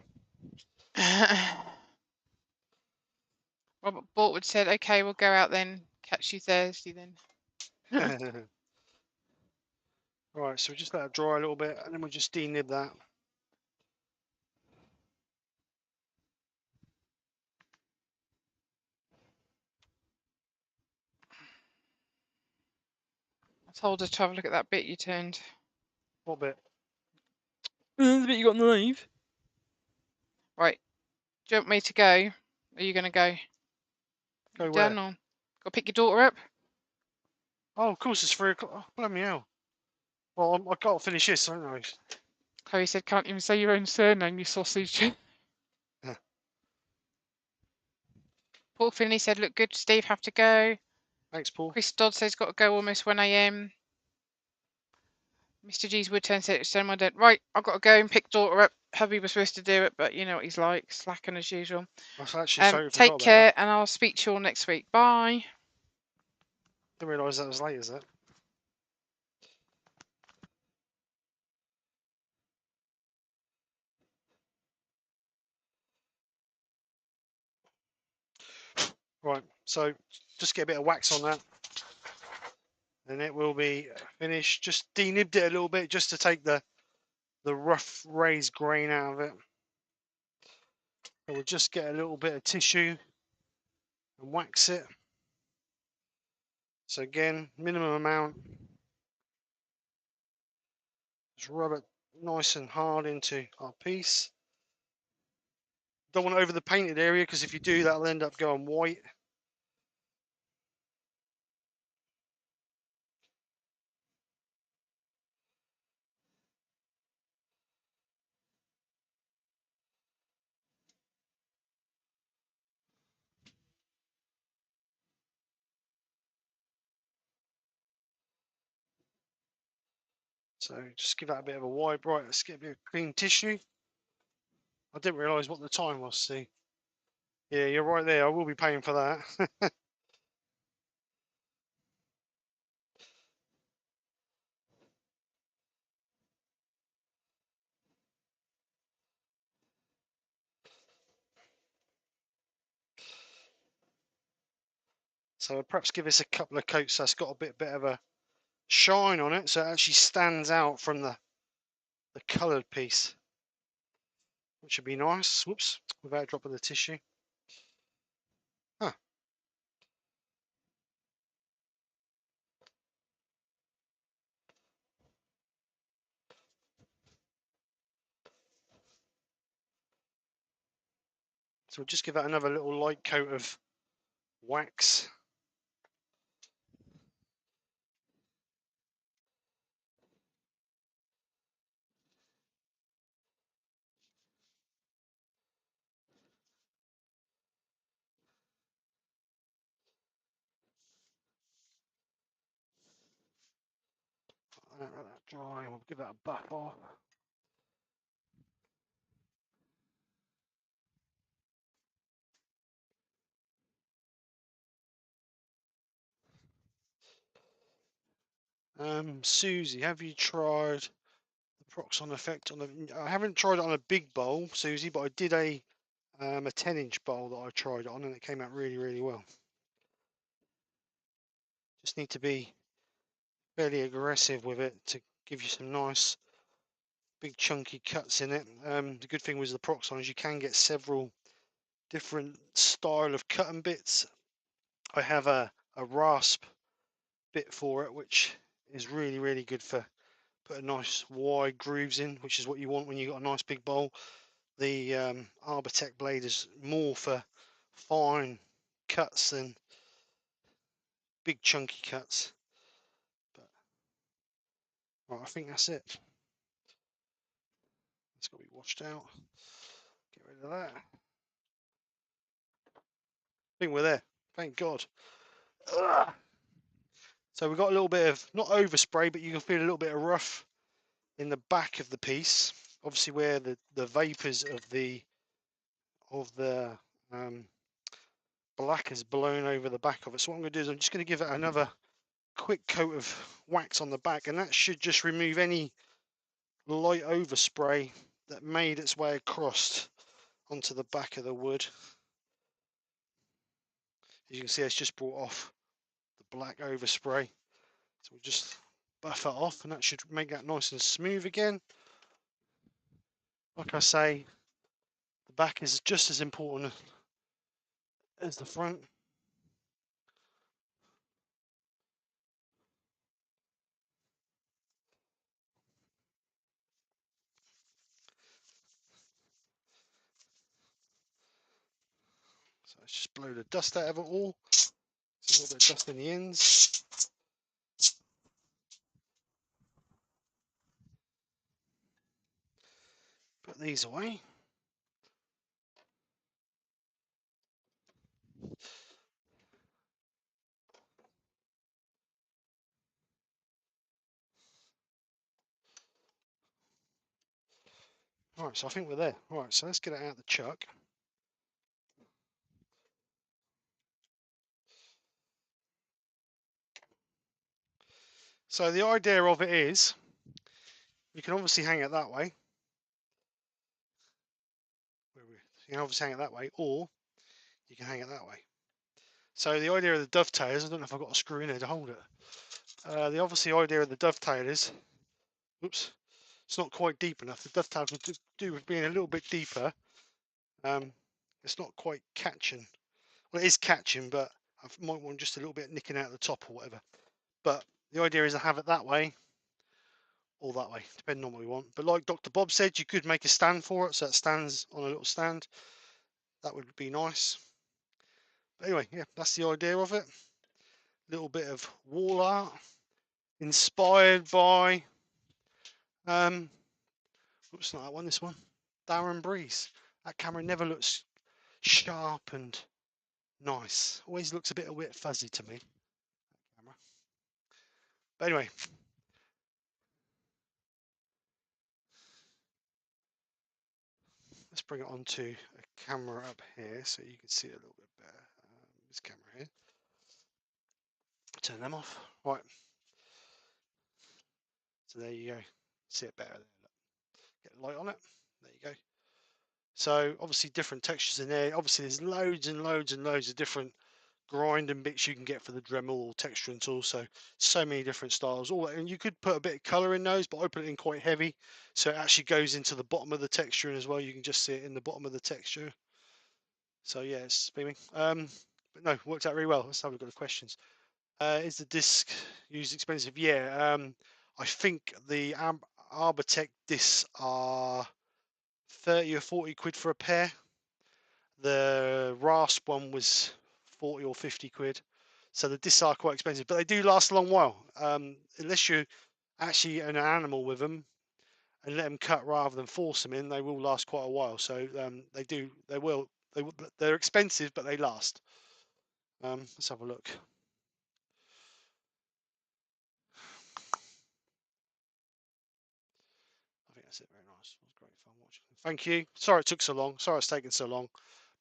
Robert Bortwood said, okay, we'll go out then. Catch you Thursday then. Right, so just let it dry a little bit, and then we'll just denib that. I told her to have a look at that bit you turned. What bit? The bit you got on the leave. Right. Do you want me to go? Are you going to go? Go You where? done or? Go pick your daughter up? Oh, of course, it's 3 o'clock. Oh, bloody hell. Well, I can't finish this, don't I? Chloe said, can't even say your own surname, you sausage. Yeah. Paul Finley said, look good, Steve, have to go. Thanks, Paul. Chris Dodd says, got to go almost 1 a.m. Mr. G's Woodturn said, it's my dad. Right, I've got to go and pick daughter up. Hubby was supposed to do it, but you know what he's like, slacking as usual. I actually totally forgot Take about care, that. and I'll speak to you all next week. Bye. Didn't realise that was late, is it? Right, so just get a bit of wax on that, and it will be finished. Just denibbed it a little bit just to take the rough raised grain out of it. And we'll just get a little bit of tissue and wax it. So again, minimum amount. Just rub it nice and hard into our piece. Don't want it over the painted area, because if you do, that'll end up going white. So just give that a bit of a wipe. Right, let's get a bit of clean tissue. I didn't realise what the time was, see. Yeah, you're right there. I will be paying for that. So perhaps give this a couple of coats that's got a bit of a shine on it, so it actually stands out from the coloured piece, which would be nice. Whoops, without dropping the tissue. Huh. So we'll just give that another little light coat of wax. Let that dry, we'll give that a buff off. Susie, have you tried the Proxon effect on the? I haven't tried it on a big bowl, Susie, but I did a 10-inch bowl that I tried it on, and it came out really, really well. Just need to be fairly aggressive with it to give you some nice big chunky cuts in it. The good thing with the Proxon is you can get several different style of cutting bits. I have a rasp bit for it, which is really, really good for putting nice wide grooves in, which is what you want when you've got a nice big bowl. The Arbortech blade is more for fine cuts than big chunky cuts. But right, I think that's it. It's got to be washed out. Get rid of that. I think we're there. Thank God. Ugh. So we've got a little bit of, not overspray, but you can feel a little bit of rough in the back of the piece. Obviously where the vapors of the black has blown over the back of it. So what I'm going to do is I'm just going to give it another quick coat of wax on the back, and that should just remove any light overspray that made its way across onto the back of the wood. As you can see, it's just brought off the black overspray. So we'll just buff it off, and that should make that nice and smooth again. Like I say, the back is just as important as the front. So let's just blow the dust out of it all. There's a little bit of dust in the ends. Put these away. Right, so I think we're there. Right, so let's get it out of the chuck. So the idea of it is, you can obviously hang it that way. You can obviously hang it that way, or you can hang it that way. So the idea of the dovetail is, I don't know if I've got a screw in there to hold it. The obviously idea of the dovetail is, oops, it's not quite deep enough. The dovetail could do with being a little bit deeper. It's not quite catching. Well, it is catching, but I might want just a little bit nicking out the top or whatever. But the idea is to have it that way or that way, depending on what we want. But like Dr. Bob said, you could make a stand for it, so it stands on a little stand. That would be nice. But anyway, yeah, that's the idea of it. A little bit of wall art inspired by oops, not that one, this one. Darren Breeze. That camera never looks sharp and nice. Always looks a bit fuzzy to me. Camera. But anyway, let's bring it onto a camera up here so you can see it a little bit better. This camera here. Turn them off. Right. So there you go. See it better there. Look. Get light on it. There you go. So obviously different textures in there. Obviously there's loads and loads and loads of different grinding bits you can get for the Dremel or texturing tool. So many different styles. And you could put a bit of color in those, but I put it in quite heavy, so it actually goes into the bottom of the texturing as well. You can just see it in the bottom of the texture. So yeah, it's beaming. But no, worked out really well. Let's have a look at the questions. Is the disc used expensive? Yeah. I think the Arbortech discs are 30 or 40 quid for a pair. The rasp one was 40 or 50 quid. So the discs are quite expensive, but they do last a long while. Unless you're actually an animal with them and let them cut rather than force them in, they will last quite a while. So they're expensive, but they last. Let's have a look. I think that's it. Very nice. It was great fun watching. Thank you. Sorry it took so long. Sorry it's taken so long.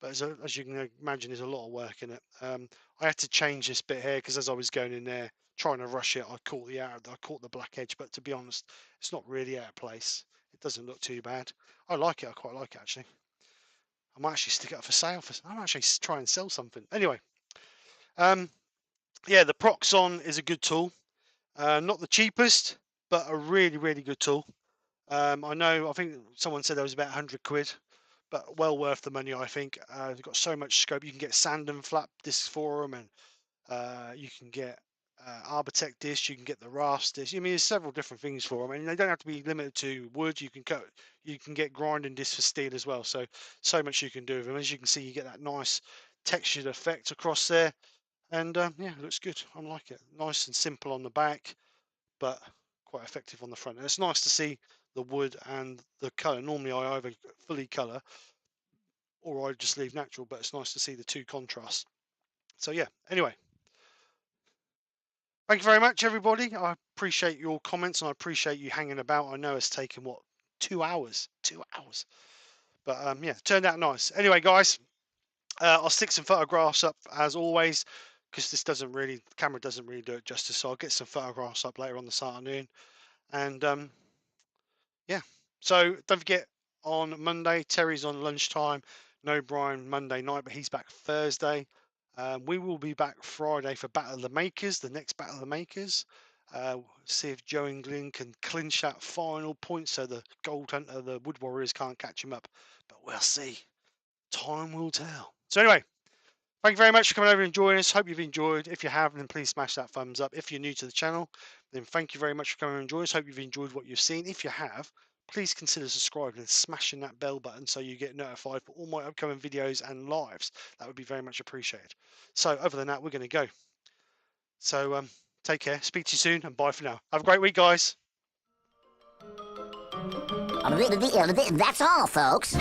But as you can imagine, there's a lot of work in it. I had to change this bit here because as I was going in there trying to rush it, I caught the black edge. But to be honest, it's not really out of place. It doesn't look too bad. I like it. I quite like it actually. I might actually stick it up for sale. I might actually try and sell something. Anyway, yeah, the Proxon is a good tool. Not the cheapest, but a really, really good tool. I think someone said there was about 100 quid, but well worth the money, I think. They've got so much scope. You can get sand and flap discs for them, and you can get Arbortech discs, you can get the Rafts discs. I mean, there's several different things for them, and they don't have to be limited to wood. You can get grinding discs for steel as well. So much you can do with them. As you can see, you get that nice textured effect across there, and yeah, it looks good. I like it. Nice and simple on the back, but quite effective on the front. And it's nice to see the wood and the colour. Normally I either fully colour or I just leave natural, but it's nice to see the two contrasts. So yeah, anyway, thank you very much everybody. I appreciate your comments and I appreciate you hanging about. I know it's taken 2 hours, but yeah, turned out nice. Anyway guys, I'll stick some photographs up as always because the camera doesn't really do it justice, so I'll get some photographs up later on this afternoon. And yeah, so don't forget on Monday, Terry's on lunchtime. No Brian Monday night, but he's back Thursday. We will be back Friday for Battle of the Makers, the next Battle of the Makers. See if Joe and Glyn can clinch that final point so the Gold Hunter, the Wood Warriors can't catch him up. But we'll see. Time will tell. So anyway, thank you very much for coming over and joining us. Hope you've enjoyed. If you have, then please smash that thumbs up. If you're new to the channel, then thank you very much for coming and joining us. Hope you've enjoyed what you've seen. If you have, please consider subscribing and smashing that bell button so you get notified for all my upcoming videos and lives. That would be very much appreciated. So other than that, we're going to go. So take care. Speak to you soon and bye for now. Have a great week, guys. That's all, folks.